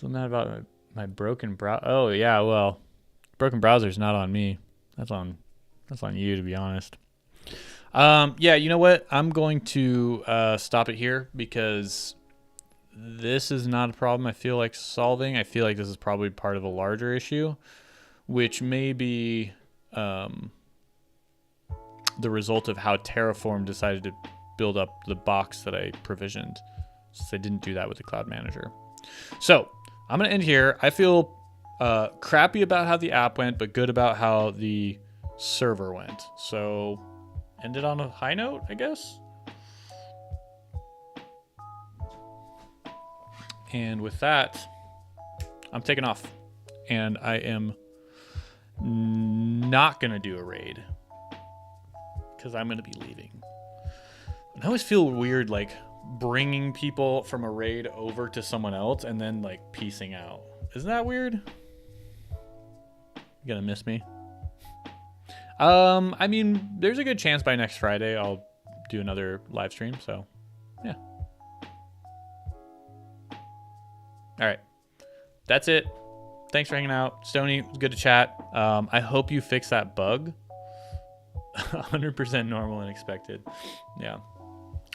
not about my broken browser. Oh yeah, well, broken browser's not on me. That's on you, to be honest. Yeah, you know what? I'm going to stop it here because this is not a problem I feel like solving. I feel like this is probably part of a larger issue, which may be the result of how Terraform decided to build up the box that I provisioned, since I didn't do that with the Cloud Manager. So I'm going to end here. I feel crappy about how the app went, but good about how the server went. So end it on a high note, I guess. And with that, I'm taking off. And I am not going to do a raid because I'm going to be leaving. I always feel weird, like, bringing people from a raid over to someone else and then, like, piecing out. Isn't that weird? You gonna miss me? I mean, there's a good chance by next Friday I'll do another live stream, so yeah. All right. That's it. Thanks for hanging out. Stony, it was good to chat. I hope you fix that bug. 100% normal and expected. Yeah.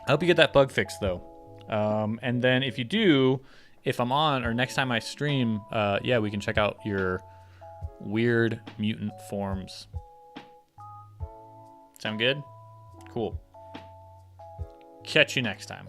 I hope you get that bug fixed, though. And then if you do, if I'm on or next time I stream, yeah, we can check out your weird mutant forms. Sound good? Cool. Catch you next time.